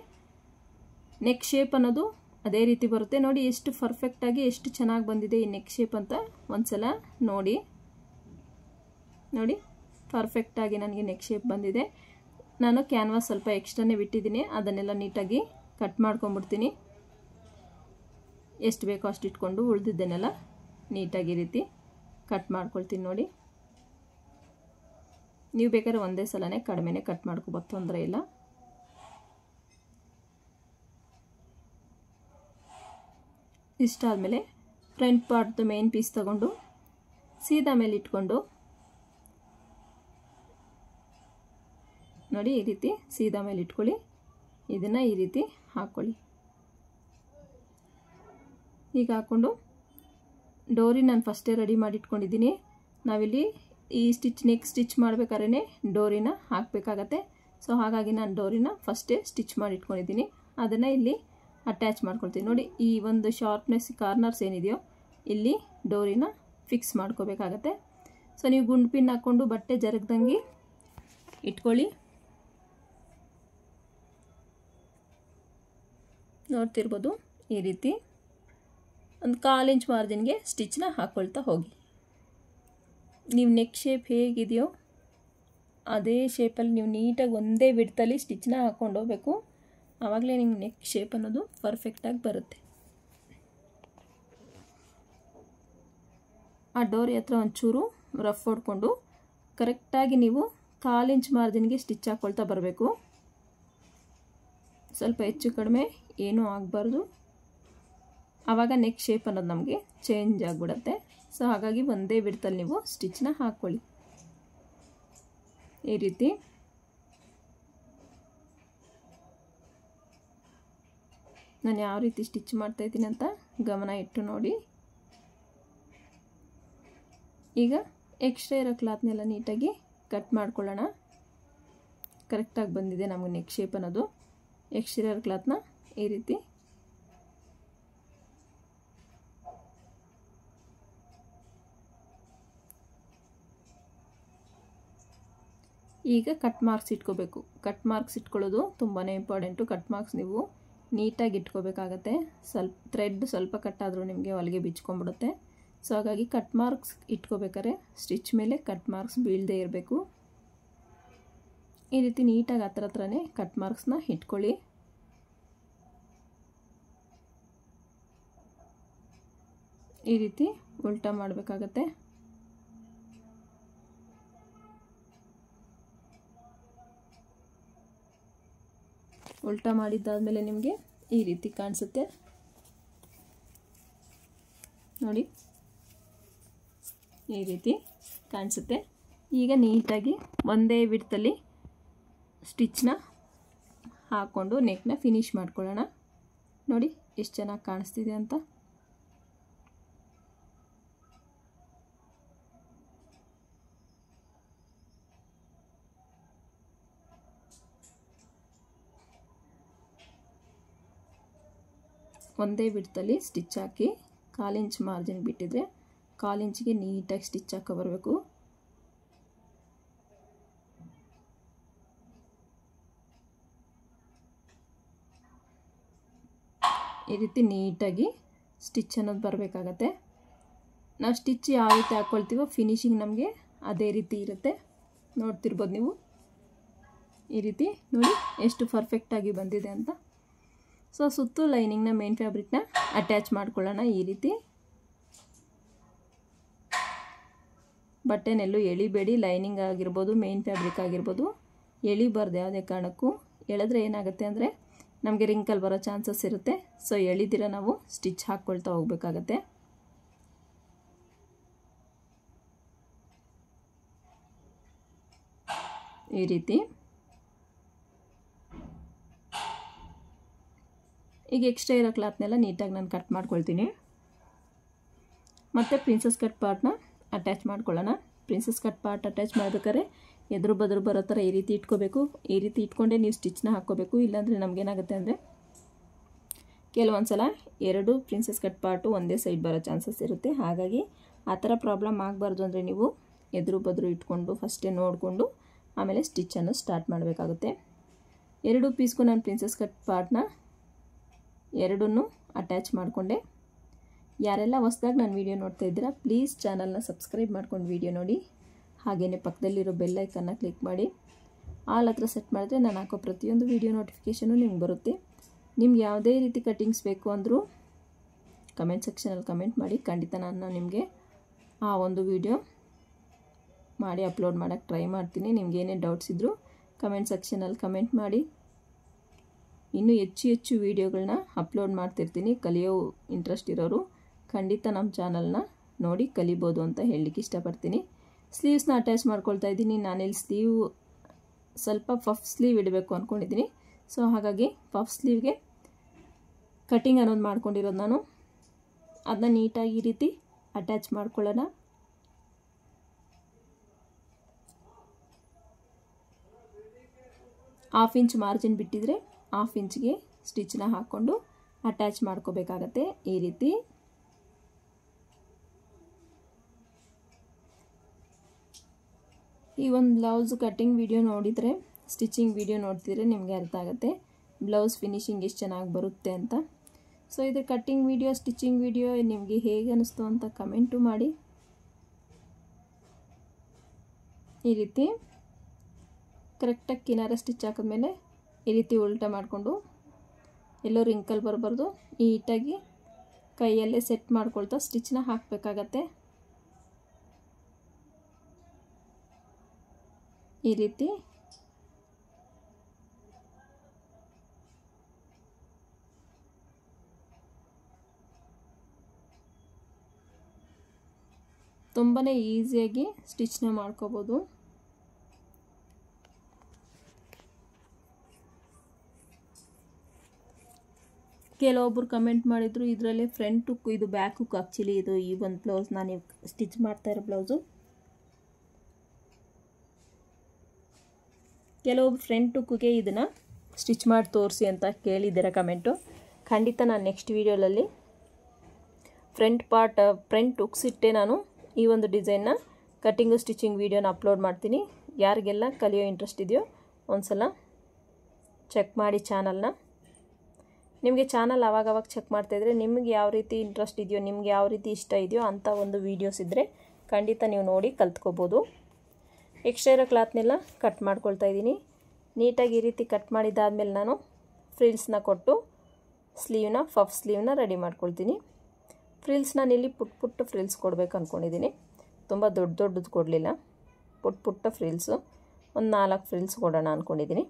ನೆಕ್ ಶೇಪ್ ಅನ್ನೋದು ಅದೇ ರೀತಿ ಬರುತ್ತೆ. ನೋಡಿ ಎಷ್ಟು ಪರ್ಫೆಕ್ಟಾಗಿ ಎಷ್ಟು ಚೆನ್ನಾಗಿ ಬಂದಿದೆ ಈ ನೆಕ್ ಶೇಪ್ ಅಂತ ಒಂದ್ಸಲ ನೋಡಿ. ನೋಡಿ ಪರ್ಫೆಕ್ಟಾಗಿ ನನಗೆ ನೆಕ್ ಶೇಪ್ ಬಂದಿದೆ. ನಾನು ಕ್ಯಾನ್ವಾಸ್ ಸ್ವಲ್ಪ ಎಕ್ಸ್ಟ್ರಾನೇ ಬಿಟ್ಟಿದ್ದೀನಿ, ಅದನ್ನೆಲ್ಲ ನೀಟಾಗಿ ಕಟ್ ಮಾಡ್ಕೊಂಬಿಡ್ತೀನಿ. ಎಷ್ಟು ಬೇಕೋ ಅಷ್ಟು ಇಟ್ಕೊಂಡು ಉಳಿದಿದ್ದನ್ನೆಲ್ಲ ನೀಟಾಗಿ ಈ ರೀತಿ ಕಟ್ ಮಾಡ್ಕೊಳ್ತೀನಿ. ನೋಡಿ ನೀವು ಬೇಕಾದ್ರೆ ಒಂದೇ ಸಲನೇ ಕಡಿಮೆನೇ ಕಟ್ ಮಾಡ್ಕೋಬೋದು, ತೊಂದರೆ ಇಲ್ಲ. ಇಷ್ಟಾದಮೇಲೆ ಫ್ರಂಟ್ ಪಾರ್ಟ್ದು ಮೇನ್ ಪೀಸ್ ತಗೊಂಡು ಸೀದಾ ಮೇಲೆ ಇಟ್ಕೊಂಡು ನೋಡಿ ಈ ರೀತಿ ಸೀದಾ ಮೇಲೆ ಇಟ್ಕೊಳ್ಳಿ. ಇದನ್ನು ಈ ರೀತಿ ಹಾಕ್ಕೊಳ್ಳಿ. ಈಗ ಹಾಕ್ಕೊಂಡು ಡೋರಿ ನಾನು ಫಸ್ಟೇ ರೆಡಿ ಮಾಡಿ ಇಟ್ಕೊಂಡಿದ್ದೀನಿ. ನಾವಿಲ್ಲಿ ಈ ನೆಕ್ ಸ್ಟಿಚ್ ಮಾಡಬೇಕಾದ್ರೆ ಡೋರಿನ ಹಾಕಬೇಕಾಗತ್ತೆ. ಸೊ ಹಾಗಾಗಿ ನಾನು ಡೋರಿನ ಫಸ್ಟೇ ಸ್ಟಿಚ್ ಮಾಡಿ ಇಟ್ಕೊಂಡಿದ್ದೀನಿ. ಅದನ್ನು ಇಲ್ಲಿ ಅಟ್ಯಾಚ್ ಮಾಡ್ಕೊಳ್ತೀನಿ. ನೋಡಿ ಈ ಒಂದು ಶಾರ್ಪ್ನೆಸ್ ಕಾರ್ನರ್ಸ್ ಏನಿದೆಯೋ ಇಲ್ಲಿ ಡೋರಿನ ಫಿಕ್ಸ್ ಮಾಡ್ಕೋಬೇಕಾಗತ್ತೆ. ಸೊ ನೀವು ಗುಂಡು ಪಿನ್ ಹಾಕ್ಕೊಂಡು ಬಟ್ಟೆ ಜರಗ್ದಂಗೆ ಇಟ್ಕೊಳ್ಳಿ. ನೋಡ್ತಿರ್ಬೋದು ಈ ರೀತಿ ಒಂದು 1/4 ಇಂಚ್ ಮಾರ್ಜಿನ್ಗೆ ಸ್ಟಿಚ್ನ ಹಾಕ್ಕೊಳ್ತಾ ಹೋಗಿ. ನೀವು ನೆಕ್ ಶೇಪ್ ಹೇಗಿದೆಯೋ ಅದೇ ಶೇಪಲ್ಲಿ ನೀವು ನೀಟಾಗಿ ಒಂದೇ ವಿಡ್ತಲ್ಲಿ ಸ್ಟಿಚ್ನ ಹಾಕ್ಕೊಂಡು ಹೋಗಬೇಕು. ಆವಾಗಲೇ ನಿಮ್ಮ ನೆಕ್ ಶೇಪ್ ಅನ್ನೋದು ಪರ್ಫೆಕ್ಟಾಗಿ ಬರುತ್ತೆ. ಆ ಡೋರಿ ಹತ್ರ ಒಂಚೂರು ರಫ್ ಹೊಡ್ಕೊಂಡು ಕರೆಕ್ಟಾಗಿ ನೀವು 1/4 ಇಂಚ್ ಮಾರ್ಜಿನ್ಗೆ ಸ್ಟಿಚ್ ಹಾಕ್ಕೊಳ್ತಾ ಬರಬೇಕು. ಸ್ವಲ್ಪ ಹೆಚ್ಚು ಕಡಿಮೆ ಏನೂ ಆಗಬಾರ್ದು, ಆವಾಗ ನೆಕ್ ಶೇಪ್ ಅನ್ನೋದು ನಮಗೆ ಚೇಂಜ್ ಆಗಿಬಿಡುತ್ತೆ. ಸೊ ಹಾಗಾಗಿ ಒಂದೇ ವಿಡ್ತಲ್ಲಿ ನೀವು ಸ್ಟಿಚ್ನ ಹಾಕ್ಕೊಳ್ಳಿ. ಈ ರೀತಿ ನಾನು ಯಾವ ರೀತಿ ಸ್ಟಿಚ್ ಮಾಡ್ತಾಯಿದ್ದೀನಿ ಅಂತ ಗಮನ ಇಟ್ಟು ನೋಡಿ. ಈಗ ಎಕ್ಸ್ಟ್ರಾ ಇರೋ ಕ್ಲಾತ್ನೆಲ್ಲ ನೀಟಾಗಿ ಕಟ್ ಮಾಡ್ಕೊಳ್ಳೋಣ. ಕರೆಕ್ಟಾಗಿ ಬಂದಿದೆ ನಮಗೆ ನೆಕ್ ಶೇಪ್ ಅನ್ನೋದು. ಎಕ್ಸ್ಟ್ರಾ ಇರೋ ಕ್ಲಾತ್ನ ಈ ರೀತಿ ಈಗ ಕಟ್ ಮಾರ್ಕ್ಸ್ ಇಟ್ಕೋಬೇಕು. ಕಟ್ ಮಾರ್ಕ್ಸ್ ಇಟ್ಕೊಳ್ಳೋದು ತುಂಬಾ ಇಂಪಾರ್ಟೆಂಟು. ಕಟ್ ಮಾರ್ಕ್ಸ್ ನೀವು ನೀಟಾಗಿ ಇಟ್ಕೋಬೇಕಾಗತ್ತೆ. ಥ್ರೆಡ್ ಸ್ವಲ್ಪ ಕಟ್ಟಾದರೂ ನಿಮಗೆ ಹೊಲಿಗೆ ಬಿಚ್ಕೊಂಡ್ಬಿಡುತ್ತೆ. ಸೊ ಹಾಗಾಗಿ ಕಟ್ ಮಾರ್ಕ್ಸ್ ಇಟ್ಕೋಬೇಕಾದ್ರೆ ಸ್ಟಿಚ್ ಮೇಲೆ ಕಟ್ ಮಾರ್ಕ್ಸ್ ಬೀಳದೇ ಇರಬೇಕು. ಈ ರೀತಿ ನೀಟಾಗಿ ಹತ್ರನೇ ಕಟ್ ಮಾರ್ಕ್ಸ್ನ ಇಟ್ಕೊಳ್ಳಿ. ಈ ರೀತಿ ಉಲ್ಟಾ ಮಾಡಬೇಕಾಗತ್ತೆ. ಉಲ್ಟಾ ಮಾಡಿದ್ದಾದಮೇಲೆ ನಿಮಗೆ ಈ ರೀತಿ ಕಾಣಿಸುತ್ತೆ. ನೋಡಿ ಈ ರೀತಿ ಕಾಣಿಸುತ್ತೆ. ಈಗ ನೀಟಾಗಿ ಒಂದೇ ವಿಡ್ತಲ್ಲಿ ಸ್ಟಿಚ್ನ ಹಾಕ್ಕೊಂಡು ನೆಕ್ನ ಫಿನಿಶ್ ಮಾಡ್ಕೊಳ್ಳೋಣ. ನೋಡಿ ಎಷ್ಟು ಚೆನ್ನಾಗಿ ಕಾಣಿಸ್ತಿದೆ ಅಂತ. ಒಂದೇ ವಿಡ್ತಲ್ಲಿ ಸ್ಟಿಚ್ ಹಾಕಿ 1/4 ಇಂಚ್ ಮಾರ್ಜಿನ್ ಬಿಟ್ಟಿದ್ರೆ 1/4 ಇಂಚಿಗೆ ನೀಟಾಗಿ ಸ್ಟಿಚ್ ಹಾಕೋ ಬರಬೇಕು. ಈ ರೀತಿ ನೀಟಾಗಿ ಸ್ಟಿಚ್ ಅನ್ನೋದು ಬರಬೇಕಾಗತ್ತೆ. ನಾವು ಸ್ಟಿಚ್ ಯಾವ ರೀತಿ ಹಾಕ್ಕೊಳ್ತೀವೋ ಫಿನಿಶಿಂಗ್ ನಮಗೆ ಅದೇ ರೀತಿ ಇರುತ್ತೆ. ನೋಡ್ತಿರ್ಬೋದು ನೀವು, ಈ ರೀತಿ ನೋಡಿ ಎಷ್ಟು ಪರ್ಫೆಕ್ಟಾಗಿ ಬಂದಿದೆ ಅಂತ. ಸೊ ಸುತ್ತು ಲೈನಿಂಗ್ನ ಮೇನ್ ಫ್ಯಾಬ್ರಿಕ್ನ ಅಟ್ಯಾಚ್ ಮಾಡ್ಕೊಳ್ಳೋಣ. ಈ ರೀತಿ ಬಟ್ಟೆನೆಲ್ಲೂ ಎಳಿಬೇಡಿ. ಲೈನಿಂಗ್ ಆಗಿರ್ಬೋದು, ಮೇನ್ ಫ್ಯಾಬ್ರಿಕ್ ಆಗಿರ್ಬೋದು, ಎಳಿಬಾರ್ದು ಯಾವುದೇ ಕಾರಣಕ್ಕೂ. ಎಳೆದ್ರೆ ಏನಾಗುತ್ತೆ ಅಂದರೆ ನಮಗೆ ರಿಂಕಲ್ ಬರೋ ಚಾನ್ಸಸ್ ಇರುತ್ತೆ. ಸೊ ಎಳಿದಿರ ನಾವು ಸ್ಟಿಚ್ ಹಾಕ್ಕೊಳ್ತಾ ಹೋಗಬೇಕಾಗತ್ತೆ. ಈ ರೀತಿ ಈಗ ಎಕ್ಸ್ಟ್ರಾ ಇರೋ ಕ್ಲಾತ್ನೆಲ್ಲ ನೀಟಾಗಿ ನಾನು ಕಟ್ ಮಾಡ್ಕೊಳ್ತೀನಿ. ಮತ್ತು ಪ್ರಿನ್ಸಸ್ ಕಟ್ ಪಾರ್ಟ್ನ ಅಟ್ಯಾಚ್ ಮಾಡ್ಕೊಳ್ಳೋಣ. ಪ್ರಿನ್ಸಸ್ ಕಟ್ ಪಾರ್ಟ್ ಅಟ್ಯಾಚ್ ಮಾಡ್ಬೇಕಾದ್ರೆ ಎದುರು ಬದ್ರು ಬರೋ ಥರ ಈ ರೀತಿ ಇಟ್ಕೋಬೇಕು. ಈ ರೀತಿ ಇಟ್ಕೊಂಡೇ ನೀವು ಸ್ಟಿಚ್ನ ಹಾಕ್ಕೋಬೇಕು. ಇಲ್ಲಾಂದರೆ ನಮಗೇನಾಗುತ್ತೆ ಅಂದರೆ ಕೆಲವೊಂದು ಸಲ ಎರಡು ಪ್ರಿನ್ಸಸ್ ಕಟ್ ಪಾರ್ಟು ಒಂದೇ ಸೈಡ್ ಬರೋ ಚಾನ್ಸಸ್ ಇರುತ್ತೆ. ಹಾಗಾಗಿ ಆ ಥರ ಪ್ರಾಬ್ಲಮ್ ಆಗಬಾರ್ದು ಅಂದರೆ ನೀವು ಎದುರು ಬದ್ರು ಇಟ್ಕೊಂಡು ಫಸ್ಟೇ ನೋಡಿಕೊಂಡು ಆಮೇಲೆ ಸ್ಟಿಚ್ಚನ್ನು ಸ್ಟಾರ್ಟ್ ಮಾಡಬೇಕಾಗುತ್ತೆ. ಎರಡು ಪೀಸ್ಗೂ ನಾನು ಪ್ರಿನ್ಸಸ್ ಕಟ್ ಪಾರ್ಟ್ನ ಎರಡನ್ನೂ ಅಟ್ಯಾಚ್ ಮಾಡಿಕೊಂಡೆ. ಯಾರೆಲ್ಲ ಹೊಸದಾಗಿ ನಾನು ವೀಡಿಯೋ ನೋಡ್ತಾ ಇದ್ದೀರಾ ಪ್ಲೀಸ್ ಚಾನಲ್ನ ಸಬ್ಸ್ಕ್ರೈಬ್ ಮಾಡ್ಕೊಂಡು ವೀಡಿಯೋ ನೋಡಿ. ಹಾಗೆಯೇ ಪಕ್ಕದಲ್ಲಿರೋ ಬೆಲ್ ಐಕನ್ನ ಕ್ಲಿಕ್ ಮಾಡಿ ಆಲ್ ಹತ್ರ ಸೆಟ್ ಮಾಡಿದ್ರೆ ನಾನು ಹಾಕೋ ಪ್ರತಿಯೊಂದು ವೀಡಿಯೋ ನೋಟಿಫಿಕೇಷನು ನಿಮ್ಗೆ ಬರುತ್ತೆ. ನಿಮ್ಗೆ ಯಾವುದೇ ರೀತಿ ಕಟ್ಟಿಂಗ್ಸ್ ಬೇಕು ಅಂದರೂ ಕಮೆಂಟ್ ಸೆಕ್ಷನಲ್ಲಿ ಕಮೆಂಟ್ ಮಾಡಿ. ಖಂಡಿತ ನಾನು ನಿಮಗೆ ಆ ಒಂದು ವೀಡಿಯೋ ಮಾಡಿ ಅಪ್ಲೋಡ್ ಮಾಡೋಕ್ಕೆ ಟ್ರೈ ಮಾಡ್ತೀನಿ. ನಿಮ್ಗೆ ಏನೇ ಡೌಟ್ಸ್ ಇದ್ದರೂ ಕಮೆಂಟ್ ಸೆಕ್ಷನಲ್ಲಿ ಕಮೆಂಟ್ ಮಾಡಿ. ಇನ್ನೂ ಹೆಚ್ಚು ವೀಡಿಯೋಗಳನ್ನ ಅಪ್ಲೋಡ್ ಮಾಡ್ತಿರ್ತೀನಿ. ಕಲಿಯೋ ಇಂಟ್ರೆಸ್ಟ್ ಇರೋರು ಖಂಡಿತ ನಮ್ಮ ಚಾನಲ್ನ ನೋಡಿ ಕಲಿಬೋದು ಅಂತ ಹೇಳಲಿಕ್ಕೆ ಇಷ್ಟಪಡ್ತೀನಿ. ಸ್ಲೀವ್ಸ್ನ ಅಟ್ಯಾಚ್ ಮಾಡ್ಕೊಳ್ತಾ ಇದ್ದೀನಿ. ನಾನಿಲ್ಲಿ ಸ್ಲೀವ್ ಸ್ವಲ್ಪ ಪಫ್ ಸ್ಲೀವ್ ಇಡಬೇಕು ಅಂದ್ಕೊಂಡಿದ್ದೀನಿ. ಸೊ ಹಾಗಾಗಿ ಪಫ್ ಸ್ಲೀವ್ಗೆ ಕಟಿಂಗ್ ಅನ್ನೋದು ಮಾಡ್ಕೊಂಡಿರೋದು ನಾನು. ಅದನ್ನ ನೀಟಾಗಿ ಈ ರೀತಿ ಅಟ್ಯಾಚ್ ಮಾಡ್ಕೊಳ್ಳೋಣ. ಹಾಫ್ ಇಂಚ್ ಮಾರ್ಜಿನ್ ಬಿಟ್ಟಿದ್ರೆ ಹಾಫ್ ಇಂಚ್ಗೆ ಸ್ಟಿಚ್ನ ಹಾಕ್ಕೊಂಡು ಅಟ್ಯಾಚ್ ಮಾಡ್ಕೋಬೇಕಾಗತ್ತೆ. ಈ ರೀತಿ ಈ ಒಂದು ಬ್ಲೌಸ್ ಕಟ್ಟಿಂಗ್ ವಿಡಿಯೋ ನೋಡಿದರೆ, ಸ್ಟಿಚಿಂಗ್ ವಿಡಿಯೋ ನೋಡ್ತಿದ್ರೆ ನಿಮಗೆ ಅರ್ಥ ಆಗುತ್ತೆ ಬ್ಲೌಸ್ ಫಿನಿಶಿಂಗ್ ಎಷ್ಟು ಚೆನ್ನಾಗಿ ಬರುತ್ತೆ ಅಂತ. ಸೊ ಇದು ಕಟ್ಟಿಂಗ್ ವಿಡಿಯೋ ಸ್ಟಿಚಿಂಗ್ ವಿಡಿಯೋ ನಿಮಗೆ ಹೇಗೆ ಅನ್ನಿಸ್ತು ಅಂತ ಕಮೆಂಟು ಮಾಡಿ. ಈ ರೀತಿ ಕರೆಕ್ಟಾಗಿ ಕಿನಾರ ಸ್ಟಿಚ್ ಹಾಕಿದ್ಮೇಲೆ ಈ ರೀತಿ ಉಲ್ಟಾ ಮಾಡಿಕೊಂಡು ಎಲ್ಲೋ ರಿಂಕಲ್ ಬರಬಾರ್ದು, ನೀಟಾಗಿ ಕೈಯಲ್ಲೇ ಸೆಟ್ ಮಾಡ್ಕೊಳ್ತಾ ಸ್ಟಿಚ್ನ ಹಾಕಬೇಕಾಗತ್ತೆ. ಈ ರೀತಿ ತುಂಬಾ ಈಸಿಯಾಗಿ ಸ್ಟಿಚ್ನ ಮಾಡ್ಕೋಬೋದು. ಕೆಲವೊಬ್ಬರು ಕಮೆಂಟ್ ಮಾಡಿದ್ರು ಇದರಲ್ಲಿ ಫ್ರಂಟ್ ಹುಕ್ ಇದು ಬ್ಯಾಕ್ ಹುಕ್. ಆ್ಯಕ್ಚುಲಿ ಇದು ಈ ಒಂದು ಬ್ಲೌಸ್ ನಾನು ಸ್ಟಿಚ್ ಮಾಡ್ತಾ ಇರೋ ಬ್ಲೌಸು. ಕೆಲವೊಬ್ರು ಫ್ರಂಟ್ ಹುಕ್ಕಿಗೆ ಇದನ್ನು ಸ್ಟಿಚ್ ಮಾಡಿ ತೋರಿಸಿ ಅಂತ ಕೇಳಿದ್ದೀರ ಕಮೆಂಟು. ಖಂಡಿತ ನಾನು ನೆಕ್ಸ್ಟ್ ವೀಡಿಯೋದಲ್ಲಿ ಫ್ರಂಟ್ ಹುಕ್ಸ್ ಇಟ್ಟೆ ನಾನು ಈ ಒಂದು ಡಿಸೈನ್ನ ಕಟ್ಟಿಂಗು ಸ್ಟಿಚಿಂಗ್ ವೀಡಿಯೋನ ಅಪ್ಲೋಡ್ ಮಾಡ್ತೀನಿ. ಯಾರಿಗೆಲ್ಲ ಕಲಿಯೋ ಇಂಟ್ರೆಸ್ಟ್ ಇದೆಯೋ ಒಂದು ಸಲ ಚೆಕ್ ಮಾಡಿ ಚಾನಲ್ನ. ನಿಮಗೆ ಚಾನಲ್ ಆವಾಗವಾಗ ಚೆಕ್ ಮಾಡ್ತಾಯಿದ್ರೆ ನಿಮಗೆ ಯಾವ ರೀತಿ ಇಂಟ್ರೆಸ್ಟ್ ಇದೆಯೋ, ನಿಮ್ಗೆ ಯಾವ ರೀತಿ ಇಷ್ಟ ಇದೆಯೋ ಅಂಥ ಒಂದು ವೀಡಿಯೋಸ್ ಇದ್ದರೆ ಖಂಡಿತ ನೀವು ನೋಡಿ ಕಲ್ತ್ಕೋಬೋದು. ಎಕ್ಸ್ಟ್ರಾ ಇರೋ ಕ್ಲಾತ್ನೆಲ್ಲ ಕಟ್ ಮಾಡ್ಕೊಳ್ತಾ ಇದ್ದೀನಿ. ನೀಟಾಗಿ ಈ ರೀತಿ ಕಟ್ ಮಾಡಿದ್ದಾದಮೇಲೆ ನಾನು ಫ್ರಿಲ್ಸ್ನ ಕೊಟ್ಟು ಸ್ಲೀವ್ನ ಪಫ್ ಸ್ಲೀವ್ನ ರೆಡಿ ಮಾಡ್ಕೊಳ್ತೀನಿ. ಫ್ರಿಲ್ಸ್ ನಾನು ಇಲ್ಲಿ ಪುಟ್ಟ ಫ್ರಿಲ್ಸ್ ಕೊಡಬೇಕು ಅಂದ್ಕೊಂಡಿದ್ದೀನಿ. ತುಂಬ ದೊಡ್ಡದು ಕೊಡಲಿಲ್ಲ, ಪುಟ್ಟ ಫ್ರಿಲ್ಸು ಒಂದು 4 ಫ್ರಿಲ್ಸ್ ಕೊಡೋಣ ಅಂದ್ಕೊಂಡಿದ್ದೀನಿ.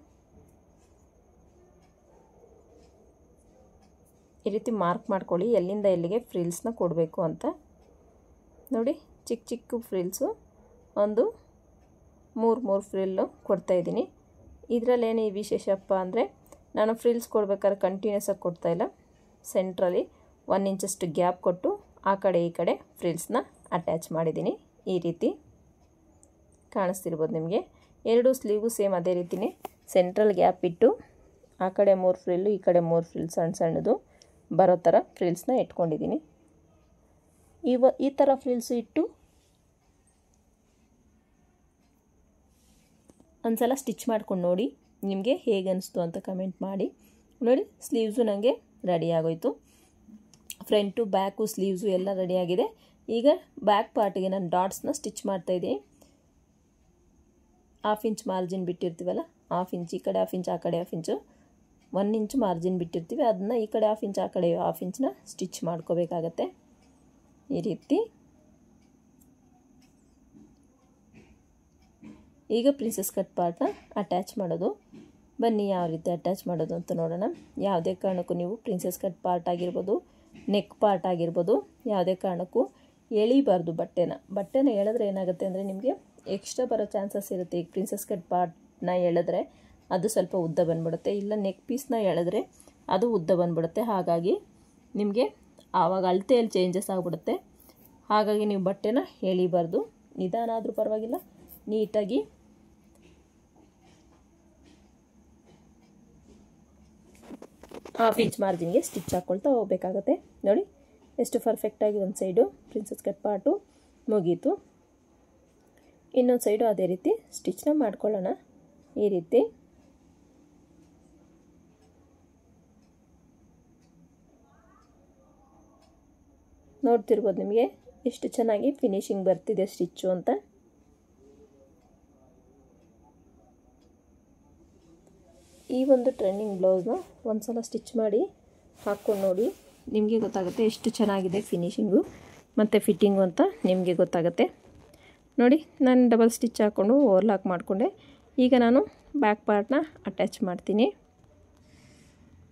ಈ ರೀತಿ ಮಾರ್ಕ್ ಮಾಡ್ಕೊಳ್ಳಿ ಎಲ್ಲಿಂದ ಎಲ್ಲಿಗೆ ಫ್ರಿಲ್ಸ್ನ ಕೊಡಬೇಕು ಅಂತ. ನೋಡಿ ಚಿಕ್ಕ ಫ್ರಿಲ್ಸು ಒಂದು 3 ಫ್ರಿಲ್ಲು ಕೊಡ್ತಾಯಿದ್ದೀನಿ. ಇದರಲ್ಲೇನು ವಿಶೇಷಪ್ಪ ಅಂದರೆ ನಾನು ಫ್ರಿಲ್ಸ್ ಕೊಡ್ಬೇಕಾದ್ರೆ ಕಂಟಿನ್ಯೂಸ್ ಆಗಿ ಕೊಡ್ತಾಯಿಲ್ಲ. ಸೆಂಟ್ರಲ್ಲಿ 1 ಇಂಚಷ್ಟು ಗ್ಯಾಪ್ ಕೊಟ್ಟು ಆ ಕಡೆ ಈ ಕಡೆ ಫ್ರಿಲ್ಸ್ನ ಅಟ್ಯಾಚ್ ಮಾಡಿದ್ದೀನಿ. ಈ ರೀತಿ ಕಾಣಿಸ್ತಿರ್ಬೋದು ನಿಮಗೆ. 2 ಸ್ಲೀವ್ಗೂ ಸೇಮ್ ಅದೇ ರೀತಿಯೇ ಸೆಂಟ್ರಲ್ ಗ್ಯಾಪ್ ಇಟ್ಟು ಆ ಕಡೆ 3 ಫ್ರಿಲ್ಲು ಈ ಕಡೆ 3 ಫ್ರಿಲ್ ಸಣ್ಣದು ಬರೋ ಥರ ಫ್ರಿಲ್ಸ್ನ ಇಟ್ಕೊಂಡಿದ್ದೀನಿ. ಈ ಥರ ಫ್ರಿಲ್ಸು ಇಟ್ಟು ಒಂದು ಸಲ ಸ್ಟಿಚ್ ಮಾಡ್ಕೊಂಡು ನೋಡಿ ನಿಮಗೆ ಹೇಗೆ ಅನಿಸ್ತು ಅಂತ ಕಮೆಂಟ್ ಮಾಡಿ. ನೋಡಿ ಸ್ಲೀವ್ಸು ನನಗೆ ರೆಡಿ ಆಗೋಯ್ತು. ಫ್ರಂಟು ಬ್ಯಾಕು ಸ್ಲೀವ್ಸು ಎಲ್ಲ ರೆಡಿಯಾಗಿದೆ. ಈಗ ಬ್ಯಾಕ್ ಪಾರ್ಟಿಗೆ ನಾನು ಡಾಟ್ಸ್ನ ಸ್ಟಿಚ್ ಮಾಡ್ತಾಯಿದ್ದೀನಿ. 1/2 ಇಂಚ್ ಮಾರ್ಜಿನ್ ಬಿಟ್ಟಿರ್ತೀವಲ್ಲ, 1/2 ಇಂಚ್ ಈ ಕಡೆ 1/2 ಇಂಚ್ ಆ ಕಡೆ 1/2 ಇಂಚು 1 ಇಂಚ್ ಮಾರ್ಜಿನ್ ಬಿಟ್ಟಿರ್ತೀವಿ, ಅದನ್ನು ಈ ಕಡೆ 1/2 ಇಂಚ್ ಆ ಕಡೆ 1/2 ಇಂಚನ್ನ ಸ್ಟಿಚ್ ಮಾಡ್ಕೋಬೇಕಾಗತ್ತೆ. ಈ ರೀತಿ. ಈಗ ಪ್ರಿನ್ಸೆಸ್ ಕಟ್ ಪಾರ್ಟ್ನ ಅಟ್ಯಾಚ್ ಮಾಡೋದು. ಬನ್ನಿ ಯಾವ ರೀತಿ ಅಟ್ಯಾಚ್ ಮಾಡೋದು ಅಂತ ನೋಡೋಣ. ಯಾವುದೇ ಕಾರಣಕ್ಕೂ ನೀವು ಪ್ರಿನ್ಸೆಸ್ ಕಟ್ ಪಾರ್ಟ್ ಆಗಿರ್ಬೋದು, ನೆಕ್ ಪಾರ್ಟ್ ಆಗಿರ್ಬೋದು, ಯಾವುದೇ ಕಾರಣಕ್ಕೂ ಎಳಿಬಾರ್ದು. ಬಟ್ಟೆನ ಎಳೆದ್ರೆ ಏನಾಗುತ್ತೆ ಅಂದರೆ ನಿಮಗೆ ಎಕ್ಸ್ಟ್ರಾ ಬರೋ ಚಾನ್ಸಸ್ ಇರುತ್ತೆ. ಈಗ ಪ್ರಿನ್ಸೆಸ್ ಕಟ್ ಪಾರ್ಟ್ನ ಎಳೆದ್ರೆ ಅದು ಸ್ವಲ್ಪ ಉದ್ದ ಬಂದ್ಬಿಡುತ್ತೆ, ಇಲ್ಲ ನೆಕ್ ಪೀಸ್ನ ಎಳೆದ್ರೆ ಅದು ಉದ್ದ ಬಂದ್ಬಿಡುತ್ತೆ. ಹಾಗಾಗಿ ನಿಮಗೆ ಆವಾಗ ಅಳತೆಯಲ್ಲಿ ಚೇಂಜಸ್ ಆಗಿಬಿಡುತ್ತೆ. ಹಾಗಾಗಿ ನೀವು ಬಟ್ಟೆನ ಎಳಿಬಾರ್ದು. ನಿಧಾನ ಆದರೂ ಪರವಾಗಿಲ್ಲ, ನೀಟಾಗಿ ಹಾಫ್ ಇಂಚ್ ಮಾರ್ಜಿನ್ಗೆ ಸ್ಟಿಚ್ ಹಾಕ್ಕೊಳ್ತಾ ಹೋಗಬೇಕಾಗತ್ತೆ. ನೋಡಿ ಎಷ್ಟು ಪರ್ಫೆಕ್ಟಾಗಿ ಒಂದು ಸೈಡು ಪ್ರಿನ್ಸೆಸ್ ಕಟ್ ಪಾರ್ಟು ಮುಗೀತು. ಇನ್ನೊಂದು ಸೈಡು ಅದೇ ರೀತಿ ಸ್ಟಿಚ್ನ ಮಾಡ್ಕೊಳ್ಳೋಣ. ಈ ರೀತಿ ನೋಡ್ತಿರ್ಬೋದು ನಿಮಗೆ ಎಷ್ಟು ಚೆನ್ನಾಗಿ ಫಿನಿಶಿಂಗ್ ಬರ್ತಿದೆ ಸ್ಟಿಚ್ಚು ಅಂತ. ಈ ಒಂದು ಟ್ರೆಂಡಿಂಗ್ ಬ್ಲೌಸ್ನ ಒಂದು ಸಲ ಸ್ಟಿಚ್ ಮಾಡಿ ಹಾಕ್ಕೊಂಡು ನೋಡಿ, ನಿಮಗೆ ಗೊತ್ತಾಗುತ್ತೆ ಎಷ್ಟು ಚೆನ್ನಾಗಿದೆ ಫಿನಿಶಿಂಗು ಮತ್ತು ಫಿಟ್ಟಿಂಗು ಅಂತ ನಿಮಗೆ ಗೊತ್ತಾಗುತ್ತೆ. ನೋಡಿ ನಾನು ಡಬಲ್ ಸ್ಟಿಚ್ ಹಾಕ್ಕೊಂಡು ಓವರ್ಲಾಕ್ ಮಾಡಿಕೊಂಡೆ. ಈಗ ನಾನು ಬ್ಯಾಕ್ ಪಾರ್ಟ್ನ ಅಟ್ಯಾಚ್ ಮಾಡ್ತೀನಿ.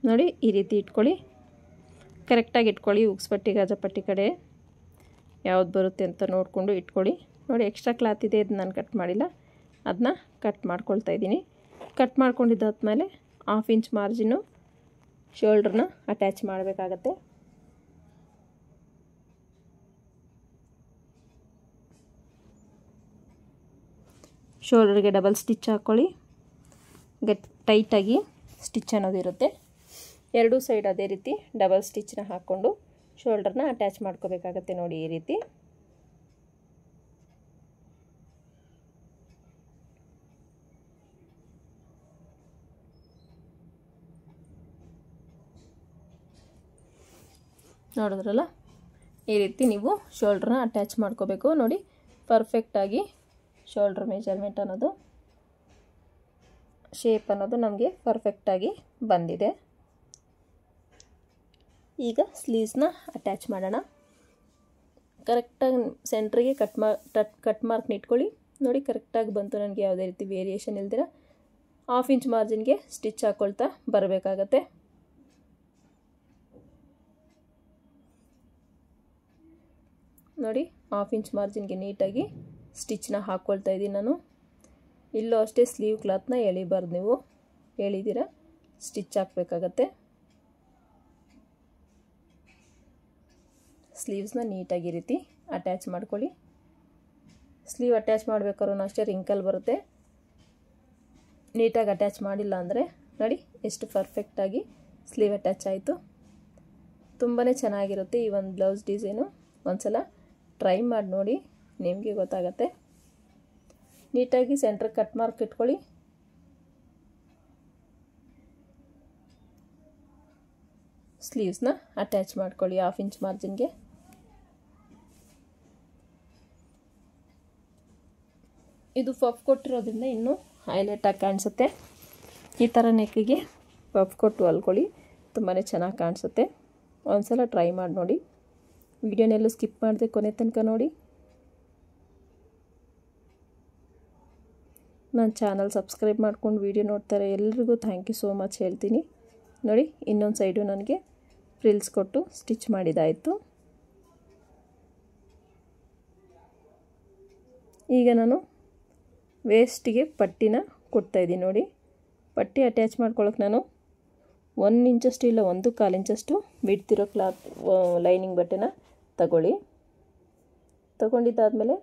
ನೋಡಿ ಈ ರೀತಿ ಇಟ್ಕೊಳ್ಳಿ, ಕರೆಕ್ಟಾಗಿ ಇಟ್ಕೊಳ್ಳಿ. ಉಕ್ಸ್ಪಟ್ಟಿ ಗಾಜಪಟ್ಟಿ ಕಡೆ ಯಾವ್ದು ಬರುತ್ತೆ ಅಂತ ನೋಡಿಕೊಂಡು ಇಟ್ಕೊಳ್ಳಿ. ನೋಡಿ ಎಕ್ಸ್ಟ್ರಾ ಕ್ಲಾತ್ ಇದೆ, ಅದು ನಾನು ಕಟ್ ಮಾಡಿಲ್ಲ, ಅದನ್ನ ಕಟ್ ಮಾಡ್ಕೊಳ್ತಾ ಇದ್ದೀನಿ. ಕಟ್ ಮಾಡ್ಕೊಂಡಿದ್ದಾದ್ಮೇಲೆ 1/2 ಇಂಚ್ ಮಾರ್ಜಿನು ಶೋಲ್ಡ್ರನ್ನ ಅಟ್ಯಾಚ್ ಮಾಡಬೇಕಾಗತ್ತೆ. ಶೋಲ್ಡರ್ಗೆ ಡಬಲ್ ಸ್ಟಿಚ್ ಹಾಕ್ಕೊಳ್ಳಿ. ಟೈಟಾಗಿ ಸ್ಟಿಚ್ ಅನ್ನೋದಿರುತ್ತೆ. ಎರಡೂ ಸೈಡ್ ಅದೇ ರೀತಿ ಡಬಲ್ ಸ್ಟಿಚ್ನ ಹಾಕ್ಕೊಂಡು ಶೋಲ್ಡರ್ನ ಅಟ್ಯಾಚ್ ಮಾಡ್ಕೋಬೇಕಾಗತ್ತೆ. ನೋಡಿ ಈ ರೀತಿ. ನೋಡಿದ್ರಲ್ಲ, ಈ ರೀತಿ ನೀವು ಶೋಲ್ಡ್ರನ್ನ ಅಟ್ಯಾಚ್ ಮಾಡ್ಕೋಬೇಕು. ನೋಡಿ ಪರ್ಫೆಕ್ಟಾಗಿ ಶೋಲ್ಡ್ರ್ ಮೆಜರ್ಮೆಂಟ್ ಅನ್ನೋದು, ಶೇಪ್ ಅನ್ನೋದು ನಮಗೆ ಪರ್ಫೆಕ್ಟಾಗಿ ಬಂದಿದೆ. ಈಗ ಸ್ಲೀವ್ಸ್ನ ಅಟ್ಯಾಚ್ ಮಾಡೋಣ. ಕರೆಕ್ಟಾಗಿ ಸೆಂಟ್ರಿಗೆ ಕಟ್ ಮಾರ್ಕ್ನ ಇಟ್ಕೊಳ್ಳಿ. ನೋಡಿ ಕರೆಕ್ಟಾಗಿ ಬಂತು ನನಗೆ, ಯಾವುದೇ ರೀತಿ ವೇರಿಯೇಷನ್ ಇಲ್ದಿರ 1/2 ಇಂಚ್ ಮಾರ್ಜಿನ್ಗೆ ಸ್ಟಿಚ್ ಹಾಕ್ಕೊಳ್ತಾ ಬರಬೇಕಾಗತ್ತೆ. ನೋಡಿ 1/2 ಇಂಚ್ ಮಾರ್ಜಿನ್ಗೆ ನೀಟಾಗಿ ಸ್ಟಿಚ್ನ ಹಾಕ್ಕೊಳ್ತಾ ಇದ್ದೀನಿ ನಾನು. ಇಲ್ಲೂ ಅಷ್ಟೇ ಸ್ಲೀವ್ ಕ್ಲಾತ್ನ ಎಳಿಬಾರ್ದು, ನೀವು ಎಳಿದಿರ ಸ್ಟಿಚ್ ಹಾಕಬೇಕಾಗತ್ತೆ. ಸ್ಲೀವ್ಸ್ನ ನೀಟಾಗಿ ಈ ರೀತಿ ಅಟ್ಯಾಚ್ ಮಾಡ್ಕೊಳ್ಳಿ. ಸ್ಲೀವ್ ಅಟ್ಯಾಚ್ ಮಾಡಬೇಕಾದ್ರೂ ಅಷ್ಟೇ ರಿಂಕಲ್ ಬರುತ್ತೆ. ನೀಟಾಗಿ ಅಟ್ಯಾಚ್ ಮಾಡಿಲ್ಲ ಅಂದರೆ ನೋಡಿ ಎಷ್ಟು ಪರ್ಫೆಕ್ಟಾಗಿ ಸ್ಲೀವ್ ಅಟ್ಯಾಚ್ ಆಯಿತು. ತುಂಬಾ ಚೆನ್ನಾಗಿರುತ್ತೆ ಈ ಒಂದು ಬ್ಲೌಸ್ ಡಿಸೈನು. ಒಂದ್ಸಲ ಟ್ರೈ ಮಾಡಿ ನೋಡಿ, ನಿಮಗೆ ಗೊತ್ತಾಗತ್ತೆ. ನೀಟಾಗಿ ಸೆಂಟ್ರ್ ಕಟ್ ಮಾರ್ಕ್ ಇಟ್ಕೊಳ್ಳಿ. ಸ್ಲೀವ್ಸ್ನ ಅಟ್ಯಾಚ್ ಮಾಡ್ಕೊಳ್ಳಿ 1/2 ಇಂಚ್ ಮಾರ್ಜಿನ್ಗೆ. ಇದು ಪಫ್ ಕೊಟ್ಟಿರೋದ್ರಿಂದ ಇನ್ನೂ ಹೈಲೈಟಾಗಿ ಕಾಣಿಸುತ್ತೆ. ಈ ಥರ ನೆಕ್ಕಿಗೆ ಪಫ್ ಕೊಟ್ಟು ಹೊಲ್ಕೊಳ್ಳಿ, ತುಂಬಾ ಚೆನ್ನಾಗಿ ಕಾಣಿಸುತ್ತೆ. ಒಂದ್ಸಲ ಟ್ರೈ ಮಾಡಿ ನೋಡಿ. ವಿಡಿಯೋನೆಲ್ಲೂ ಸ್ಕಿಪ್ ಮಾಡದೆ ಕೊನೆ ತನಕ ನೋಡಿ. ನನ್ನ ಚಾನಲ್ ಸಬ್ಸ್ಕ್ರೈಬ್ ಮಾಡ್ಕೊಂಡು ವಿಡಿಯೋ ನೋಡ್ತಾರೆ ಎಲ್ರಿಗೂ ಥ್ಯಾಂಕ್ ಯು ಸೋ ಮಚ್ ಹೇಳ್ತೀನಿ. ನೋಡಿ ಇನ್ನೊಂದು ಸೈಡು ನನಗೆ ಫ್ರಿಲ್ಸ್ ಕೊಟ್ಟು ಸ್ಟಿಚ್ ಮಾಡಿದಾಯಿತು. ಈಗ ನಾನು ವೇಸ್ಟಿಗೆ ಪಟ್ಟಿನ ಕೊಡ್ತಾಯಿದ್ದೀನಿ. ನೋಡಿ ಪಟ್ಟಿ ಅಟ್ಯಾಚ್ ಮಾಡ್ಕೊಳ್ಳೋಕೆ ನಾನು 1 ಇಂಚಷ್ಟು ಇಲ್ಲ 1/4 ಇಂಚಷ್ಟು ಬಿಡ್ತಿರೋ ಕ್ಲಾತ್ ಲೈನಿಂಗ್ ಬಟ್ಟೆನ ತಗೊಳ್ಳಿ. ತಗೊಂಡಿದ್ದಾದಮೇಲೆ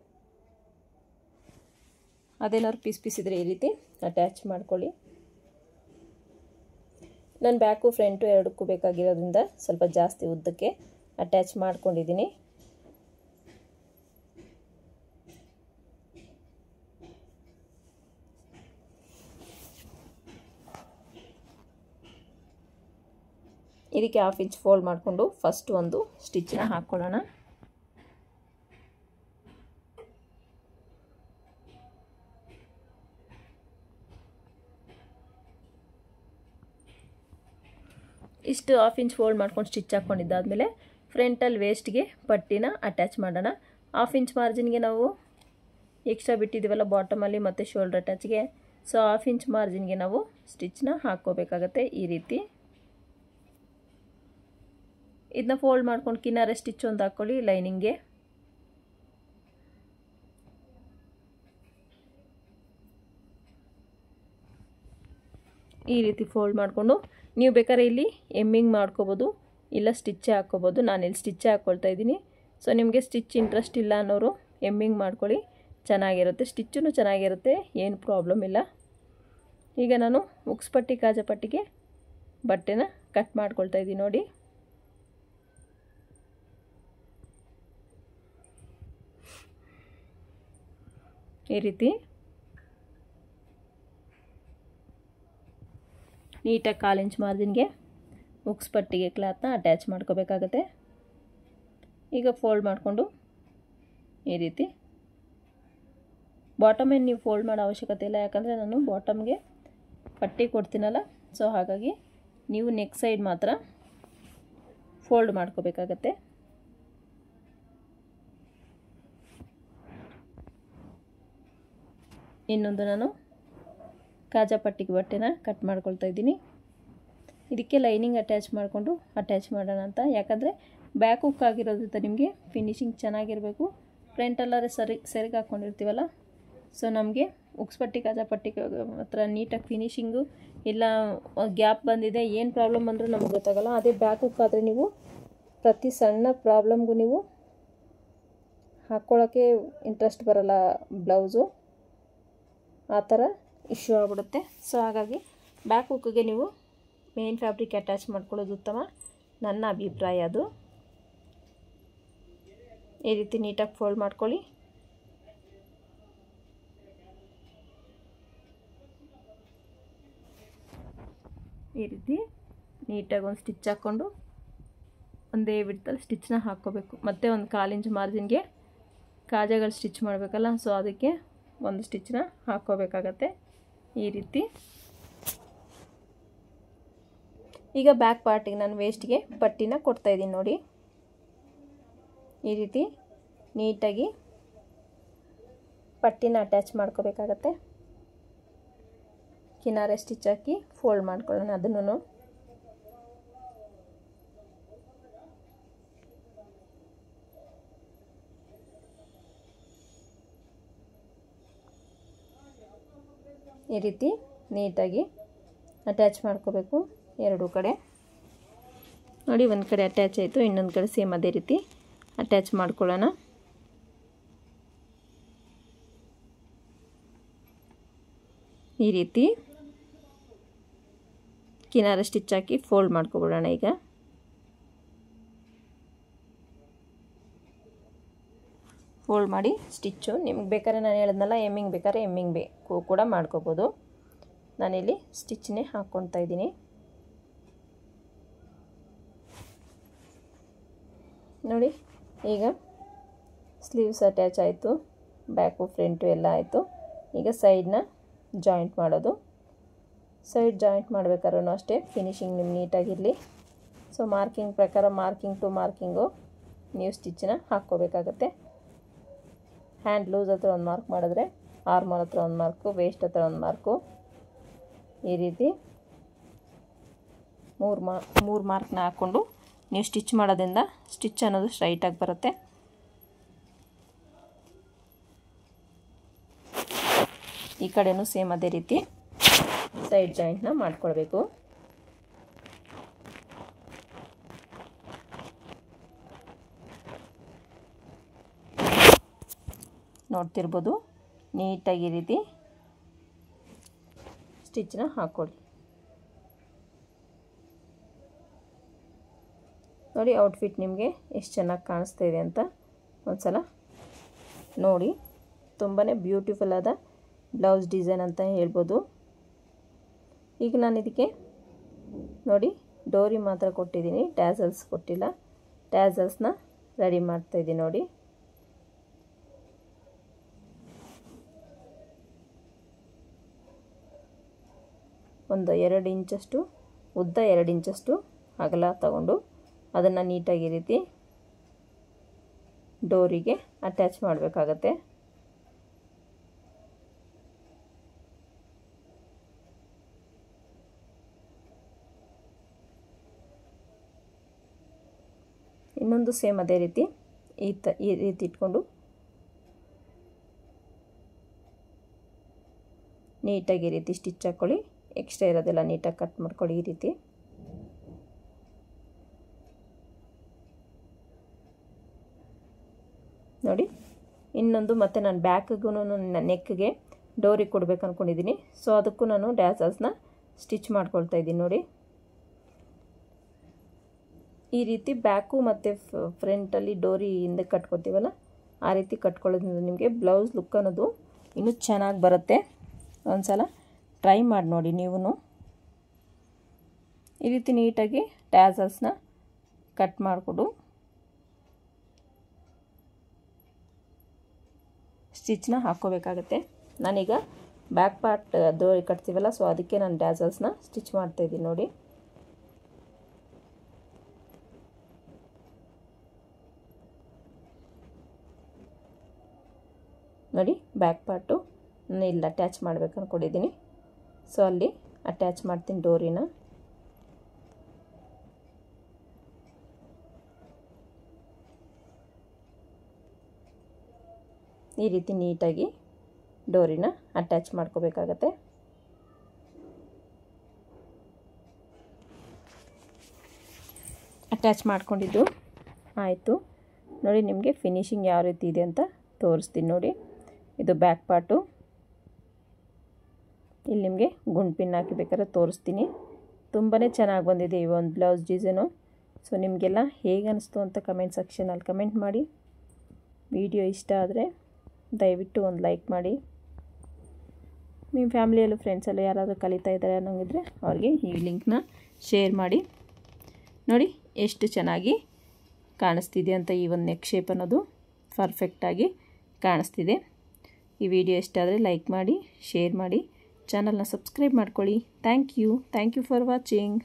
ಅದೇನಾದ್ರು ಪೀಸ್ ಇದ್ದರೆ ಈ ರೀತಿ ಅಟ್ಯಾಚ್ ಮಾಡ್ಕೊಳ್ಳಿ. ನಾನು ಬ್ಯಾಕು ಫ್ರಂಟು ಎರಡಕ್ಕೂ ಬೇಕಾಗಿರೋದ್ರಿಂದ ಸ್ವಲ್ಪ ಜಾಸ್ತಿ ಉದ್ದಕ್ಕೆ ಅಟ್ಯಾಚ್ ಮಾಡ್ಕೊಂಡಿದ್ದೀನಿ. ಇದಕ್ಕೆ 1/2 ಇಂಚ್ ಫೋಲ್ಡ್ ಮಾಡಿಕೊಂಡು ಫಸ್ಟ್ ಒಂದು ಸ್ಟಿಚ್ಚನ್ನ ಹಾಕ್ಕೊಳ್ಳೋಣ. ಇಷ್ಟು 1/2 ಇಂಚ್ ಫೋಲ್ಡ್ ಮಾಡ್ಕೊಂಡು ಸ್ಟಿಚ್ ಹಾಕ್ಕೊಂಡಿದ್ದಾದಮೇಲೆ ಫ್ರಂಟಲ್ಲಿ ವೇಸ್ಟ್ಗೆ ಪಟ್ಟಿನ ಅಟ್ಯಾಚ್ ಮಾಡೋಣ. 1/2 ಇಂಚ್ ಮಾರ್ಜಿನ್ಗೆ ನಾವು ಎಕ್ಸ್ಟ್ರಾ ಬಿಟ್ಟಿದ್ದೀವಲ್ಲ ಬಾಟಮಲ್ಲಿ ಮತ್ತು ಶೋಲ್ಡರ್ ಅಟ್ಯಾಚ್ಗೆ, ಸೊ 1/2 ಇಂಚ್ ಮಾರ್ಜಿನ್ಗೆ ನಾವು ಸ್ಟಿಚ್ನ ಹಾಕ್ಕೋಬೇಕಾಗತ್ತೆ. ಈ ರೀತಿ ಇದನ್ನ ಫೋಲ್ಡ್ ಮಾಡ್ಕೊಂಡು ಕಿನಾರೆ ಸ್ಟಿಚ್ ಒಂದು ಹಾಕ್ಕೊಳ್ಳಿ ಲೈನಿಂಗ್ಗೆ. ಈ ರೀತಿ ಫೋಲ್ಡ್ ಮಾಡಿಕೊಂಡು ನೀವು ಬೇಕಾದ್ರೆ ಇಲ್ಲಿ ಎಮ್ಮಿಂಗ್ ಮಾಡ್ಕೋಬೋದು, ಇಲ್ಲ ಸ್ಟಿಚ್ಚೇ ಹಾಕ್ಕೋಬೋದು. ನಾನಿಲ್ಲಿ ಸ್ಟಿಚ್ಚೇ ಹಾಕ್ಕೊಳ್ತಾ ಇದ್ದೀನಿ. ಸೊ ನಿಮಗೆ ಸ್ಟಿಚ್ ಇಂಟ್ರೆಸ್ಟ್ ಇಲ್ಲ ಅನ್ನೋರು ಎಮ್ಮಿಂಗ್ ಮಾಡ್ಕೊಳ್ಳಿ, ಚೆನ್ನಾಗಿರುತ್ತೆ. ಸ್ಟಿಚ್ಚೂ ಚೆನ್ನಾಗಿರುತ್ತೆ, ಏನು ಪ್ರಾಬ್ಲಮ್ ಇಲ್ಲ. ಈಗ ನಾನು ಉಕ್ಸ್ಪಟ್ಟಿ ಕಾಜಾಪಟ್ಟಿಗೆ ಬಟ್ಟೆನ ಕಟ್ ಮಾಡ್ಕೊಳ್ತಾ ಇದ್ದೀನಿ ನೋಡಿ. ಈ ರೀತಿ ನೀಟಾಗಿ 1/4 ಇಂಚ್ ಮಾರ್ಜಿನ್ಗೆ ಉಕ್ಸ್ಪಟ್ಟಿಗೆ ಕ್ಲಾತ್ನ ಅಟ್ಯಾಚ್ ಮಾಡ್ಕೋಬೇಕಾಗತ್ತೆ. ಈಗ ಫೋಲ್ಡ್ ಮಾಡಿಕೊಂಡು ಈ ರೀತಿ ಬಾಟಮ್ ಏನು ನೀವು ಫೋಲ್ಡ್ ಮಾಡೋ ಅವಶ್ಯಕತೆ ಇಲ್ಲ, ಯಾಕಂದರೆ ನಾನು ಬಾಟಮ್ಗೆ ಪಟ್ಟಿ ಕೊಡ್ತೀನಲ್ಲ, ಸೊ ಹಾಗಾಗಿ ನೀವು ನೆಕ್ ಸೈಡ್ ಮಾತ್ರ ಫೋಲ್ಡ್ ಮಾಡ್ಕೋಬೇಕಾಗತ್ತೆ. ಇನ್ನೊಂದು ನಾನು ಕಾಜಾಪಟ್ಟಿಗೆ ಬಟ್ಟೆನ ಕಟ್ ಮಾಡ್ಕೊಳ್ತಾ ಇದ್ದೀನಿ. ಇದಕ್ಕೆ ಲೈನಿಂಗ್ ಅಟ್ಯಾಚ್ ಮಾಡಿಕೊಂಡು ಅಟ್ಯಾಚ್ ಮಾಡೋಣ ಅಂತ, ಯಾಕಂದರೆ ಬ್ಯಾಕ್ ಹುಕ್ ಆಗಿರೋದ್ರಿಂದ ನಿಮಗೆ ಫಿನಿಶಿಂಗ್ ಚೆನ್ನಾಗಿರಬೇಕು. ಫ್ರಂಟೆಲ್ಲರೂ ಸರಿಗೆ ಹಾಕ್ಕೊಂಡಿರ್ತೀವಲ್ಲ, ಸೊ ನಮಗೆ ಉಕ್ಸ್ಪಟ್ಟಿ ಕಾಜಾಪಟ್ಟಿ ಹತ್ರ ನೀಟಾಗಿ ಫಿನಿಶಿಂಗು ಇಲ್ಲ ಗ್ಯಾಪ್ ಬಂದಿದೆ, ಏನು ಪ್ರಾಬ್ಲಮ್ ಬಂದರೂ ನಮ್ಗೆ ಗೊತ್ತಾಗಲ್ಲ. ಅದೇ ಬ್ಯಾಕ್ ಹುಕ್ ಆದರೆ ನೀವು ಪ್ರತಿ ಸಣ್ಣ ಪ್ರಾಬ್ಲಮ್ಗೂ ನೀವು ಹಾಕ್ಕೊಳ್ಳೋಕ್ಕೆ ಇಂಟ್ರೆಸ್ಟ್ ಬರೋಲ್ಲ ಬ್ಲೌಸು, ಆ ಥರ ಇಶ್ಯೂ ಆಗಿಬಿಡುತ್ತೆ. ಸೊ ಹಾಗಾಗಿ ಬ್ಯಾಕ್ ಹುಕ್ಕಿಗೆ ನೀವು ಮೇನ್ ಫ್ಯಾಬ್ರಿಕ್ ಅಟ್ಯಾಚ್ ಮಾಡ್ಕೊಳ್ಳೋದು ಉತ್ತಮ, ನನ್ನ ಅಭಿಪ್ರಾಯ ಅದು. ಈ ರೀತಿ ನೀಟಾಗಿ ಫೋಲ್ಡ್ ಮಾಡ್ಕೊಳ್ಳಿ. ಈ ರೀತಿ ನೀಟಾಗಿ ಒಂದು ಸ್ಟಿಚ್ ಹಾಕ್ಕೊಂಡು ಒಂದೇ ವಿಡ್ತಲ್ಲಿ ಸ್ಟಿಚ್ನ ಹಾಕ್ಕೋಬೇಕು. ಮತ್ತು ಒಂದು 1/4 ಇಂಚ್ ಮಾರ್ಜಿನ್ಗೆ ಕಾಜಾಗಳು ಸ್ಟಿಚ್ ಮಾಡಬೇಕಲ್ಲ, ಸೊ ಅದಕ್ಕೆ ಒಂದು ಸ್ಟಿಚ್ನ ಹಾಕ್ಕೋಬೇಕಾಗತ್ತೆ. ಈ ರೀತಿ ಈಗ ಬ್ಯಾಕ್ ಪಾರ್ಟಿಗೆ ನಾನು ವೇಸ್ಟ್ಗೆ ಪಟ್ಟಿನ ಕೊಡ್ತಾಯಿದ್ದೀನಿ ನೋಡಿ. ಈ ರೀತಿ ನೀಟಾಗಿ ಪಟ್ಟಿನ ಅಟ್ಯಾಚ್ ಮಾಡ್ಕೋಬೇಕಾಗತ್ತೆ. ಕಿನಾರೆ ಸ್ಟಿಚ್ ಹಾಕಿ ಫೋಲ್ಡ್ ಮಾಡ್ಕೊಳ್ಳೋಣ ಅದನ್ನು. ಈ ರೀತಿ ನೀಟಾಗಿ ಅಟ್ಯಾಚ್ ಮಾಡ್ಕೋಬೇಕು ಎರಡೂ ಕಡೆ ನೋಡಿ. ಒಂದು ಕಡೆ ಅಟ್ಯಾಚ್ ಆಯಿತು, ಇನ್ನೊಂದು ಕಡೆ ಸೇಮ್ ಅದೇ ರೀತಿ ಅಟ್ಯಾಚ್ ಮಾಡ್ಕೊಳ್ಳೋಣ. ಈ ರೀತಿ ಕಿನಾರ ಸ್ಟಿಚ್ ಹಾಕಿ ಫೋಲ್ಡ್ ಮಾಡ್ಕೊಬಿಡೋಣ. ಈಗ ಫೋಲ್ಡ್ ಮಾಡಿ ಸ್ಟಿಚ್ಚು ನಿಮ್ಗೆ ಬೇಕಾದ್ರೆ ನಾನು ಹೇಳಿದ್ನಲ್ಲ, ಎಮ್ಮಿಂಗ್ ಬೇಕಾದ್ರೆ ಎಮ್ಮಿಂಗ್ ಕೂಡ ಮಾಡ್ಕೋಬೋದು. ನಾನಿಲ್ಲಿ ಸ್ಟಿಚ್ನೇ ಹಾಕ್ಕೊಳ್ತಾ ಇದ್ದೀನಿ. ನೋಡಿ ಈಗ ಸ್ಲೀವ್ಸ್ ಅಟ್ಯಾಚ್ ಆಯಿತು, ಬ್ಯಾಕು ಫ್ರಂಟು ಎಲ್ಲ ಆಯಿತು. ಈಗ ಸೈಡ್ನ ಜಾಯಿಂಟ್ ಮಾಡೋದು. ಸೈಡ್ ಜಾಯಿಂಟ್ ಮಾಡಬೇಕಾದ್ರೂ ಅಷ್ಟೇ ಫಿನಿಶಿಂಗ್ ನಿಮ್ಗೆ ನೀಟಾಗಿರಲಿ. ಸೊ ಮಾರ್ಕಿಂಗ್ ಪ್ರಕಾರ ಮಾರ್ಕಿಂಗ್ ಟು ಮಾರ್ಕಿಂಗು ನೀವು ಸ್ಟಿಚ್ಚನ್ನ ಹಾಕ್ಕೋಬೇಕಾಗತ್ತೆ. ಹ್ಯಾಂಡ್ ಲೂಸ್ ಹತ್ರ ಒಂದು ಮಾರ್ಕ್ ಮಾಡಿದ್ರೆ, ಆರ್ಮಲ್ ಹತ್ರ ಒಂದು ಮಾರ್ಕು, ವೇಸ್ಟ್ ಹತ್ರ ಒಂದು ಮಾರ್ಕು, ಈ ರೀತಿ ಮೂರು ಮಾರ್ಕ್ನ ಹಾಕ್ಕೊಂಡು ನೀವು ಸ್ಟಿಚ್ ಮಾಡೋದ್ರಿಂದ ಸ್ಟಿಚ್ ಅನ್ನೋದು ಸ್ಟ್ರೈಟಾಗಿ ಬರುತ್ತೆ. ಈ ಕಡೆನೂ ಸೇಮ್ ಅದೇ ರೀತಿ ಸೈಡ್ ಜಾಯಿಂಟ್ನ ಮಾಡ್ಕೊಳ್ಬೇಕು. ನೋಡ್ತಿರ್ಬೋದು, ನೀಟಾಗಿ ಈ ರೀತಿ ಸ್ಟಿಚ್ನ ಹಾಕ್ಕೊಳ್ಳಿ. ನೋಡಿ ಔಟ್ಫಿಟ್ ನಿಮಗೆ ಎಷ್ಟು ಚೆನ್ನಾಗಿ ಕಾಣಿಸ್ತಾ ಇದೆ ಅಂತ ಒಂದ್ಸಲ ನೋಡಿ. ತುಂಬಾ ಬ್ಯೂಟಿಫುಲ್ ಆದ ಬ್ಲೌಸ್ ಡಿಸೈನ್ ಅಂತ ಹೇಳ್ಬೋದು. ಈಗ ನಾನು ಇದಕ್ಕೆ ನೋಡಿ ಡೋರಿ ಮಾತ್ರ ಕೊಟ್ಟಿದ್ದೀನಿ, ಟ್ಯಾಸಲ್ಸ್ ಕೊಟ್ಟಿಲ್ಲ. ಟ್ಯಾಸಲ್ಸ್ನ ರೆಡಿ ಮಾಡ್ತಾಯಿದ್ದೀನಿ ನೋಡಿ. ಒಂದು 2 ಇಂಚಷ್ಟು ಉದ್ದ, 2 ಇಂಚಷ್ಟು ಅಗಲ ತಗೊಂಡು ಅದನ್ನು ನೀಟಾಗಿ ಈ ರೀತಿ ಡೋರಿಗೆ ಅಟ್ಯಾಚ್ ಮಾಡಬೇಕಾಗತ್ತೆ. ಇನ್ನೊಂದು ಸೇಮ್ ಅದೇ ರೀತಿ ಈ ರೀತಿ ಇಟ್ಕೊಂಡು ನೀಟಾಗಿ ಈ ರೀತಿ ಸ್ಟಿಚ್ ಹಾಕ್ಕೊಳ್ಳಿ. ಎಕ್ಸ್ಟ್ರಾ ಇರೋದೆಲ್ಲ ನೀಟಾಗಿ ಕಟ್ ಮಾಡ್ಕೊಳ್ಳಿ ಈ ರೀತಿ. ನೋಡಿ, ಇನ್ನೊಂದು ಮತ್ತೆ ನಾನು ಬ್ಯಾಕ್ಗೂ ನೆಕ್ಗೆ ಡೋರಿ ಕೊಡಬೇಕು ಅಂದ್ಕೊಂಡಿದ್ದೀನಿ. ಸೊ ಅದಕ್ಕೂ ನಾನು ಟ್ಯಾಸಲ್ಸ್ನ ಸ್ಟಿಚ್ ಮಾಡ್ಕೊಳ್ತಾ ಇದ್ದೀನಿ ನೋಡಿ. ಈ ರೀತಿ ಬ್ಯಾಕು ಮತ್ತು ಫ್ರಂಟಲ್ಲಿ ಡೋರಿ ಹಿಂದೆ ಕಟ್ಕೊತೀವಲ್ಲ, ಆ ರೀತಿ ಕಟ್ಕೊಳ್ಳೋದ್ರಿಂದ ನಿಮಗೆ ಬ್ಲೌಸ್ ಲುಕ್ ಅನ್ನೋದು ಇನ್ನೂ ಚೆನ್ನಾಗಿ ಬರುತ್ತೆ. ಒಂದು ಸಲ ಟ್ರೈ ಮಾಡಿ ನೋಡಿ ನೀವು. ಈ ರೀತಿ ನೀಟಾಗಿ ಟ್ಯಾಸಲ್ಸ್ನ ಕಟ್ ಮಾಡಿಕೊಡು ಸ್ಟಿಚ್ನ ಹಾಕ್ಕೋಬೇಕಾಗತ್ತೆ. ನಾನೀಗ ಬ್ಯಾಕ್ ಪಾರ್ಟ್ ಡೋರಿ ಕಟ್ತೀವಲ್ಲ, ಸೊ ಅದಕ್ಕೆ ನಾನು ಟ್ಯಾಸಲ್ಸ್ನ ಸ್ಟಿಚ್ ಮಾಡ್ತಾಯಿದ್ದೀನಿ ನೋಡಿ. ನೋಡಿ, ಬ್ಯಾಕ್ ಪಾರ್ಟು ನಾನು ಇಲ್ಲಿ ಅಟ್ಯಾಚ್ ಮಾಡಬೇಕು ಅಂದ್ಕೊಂಡಿದ್ದೀನಿ. ಸೊ ಅಲ್ಲಿ ಅಟ್ಯಾಚ್ ಮಾಡ್ತೀನಿ ಡೋರಿನ. ಈ ರೀತಿ ನೀಟಾಗಿ ಡೋರಿನ ಅಟ್ಯಾಚ್ ಮಾಡ್ಕೋಬೇಕಾಗತ್ತೆ. ಅಟ್ಯಾಚ್ ಮಾಡ್ಕೊಂಡಿದ್ದು ಆಯಿತು ನೋಡಿ. ನಿಮಗೆ ಫಿನಿಶಿಂಗ್ ಯಾವ ರೀತಿ ಇದೆ ಅಂತ ತೋರಿಸ್ತೀನಿ ನೋಡಿ. ಇದು ಬ್ಯಾಕ್ ಪಾರ್ಟು. ಇಲ್ಲಿ ನಿಮಗೆ ಗುಂಡು ಪಿನ್ ಹಾಕಿ ಬೇಕಾದ್ರೆ ತೋರಿಸ್ತೀನಿ. ತುಂಬಾ ಚೆನ್ನಾಗಿ ಬಂದಿದೆ ಈ ಒಂದು ಬ್ಲೌಸ್ ಡಿಸೈನು. ಸೊ ನಿಮಗೆಲ್ಲ ಹೇಗೆ ಅನಿಸ್ತು ಅಂತ ಕಮೆಂಟ್ ಸೆಕ್ಷನಲ್ಲಿ ಕಮೆಂಟ್ ಮಾಡಿ. ವಿಡಿಯೋ ಇಷ್ಟ ಆದರೆ ದಯವಿಟ್ಟು ಒಂದು ಲೈಕ್ ಮಾಡಿ. ನಿಮ್ಮ ಫ್ಯಾಮಿಲಿಯಲ್ಲೂ ಫ್ರೆಂಡ್ಸೆಲ್ಲ ಯಾರಾದರೂ ಕಲಿತಾ ಇದ್ದಾರೆ ಅನ್ನೋಂಗಿದ್ರೆ ಅವ್ರಿಗೆ ಈ ಲಿಂಕ್ನ ಶೇರ್ ಮಾಡಿ. ನೋಡಿ ಎಷ್ಟು ಚೆನ್ನಾಗಿ ಕಾಣಿಸ್ತಿದೆ ಅಂತ. ಈ ಒಂದು ನೆಕ್ ಶೇಪ್ ಅನ್ನೋದು ಪರ್ಫೆಕ್ಟಾಗಿ ಕಾಣಿಸ್ತಿದೆ. ಈ ವಿಡಿಯೋ ಇಷ್ಟ ಆದರೆ ಲೈಕ್ ಮಾಡಿ, ಶೇರ್ ಮಾಡಿ, ಚಾನಲ್ನ ಸಬ್ಸ್ಕ್ರೈಬ್ ಮಾಡ್ಕೊಳ್ಳಿ. Thank you for watching.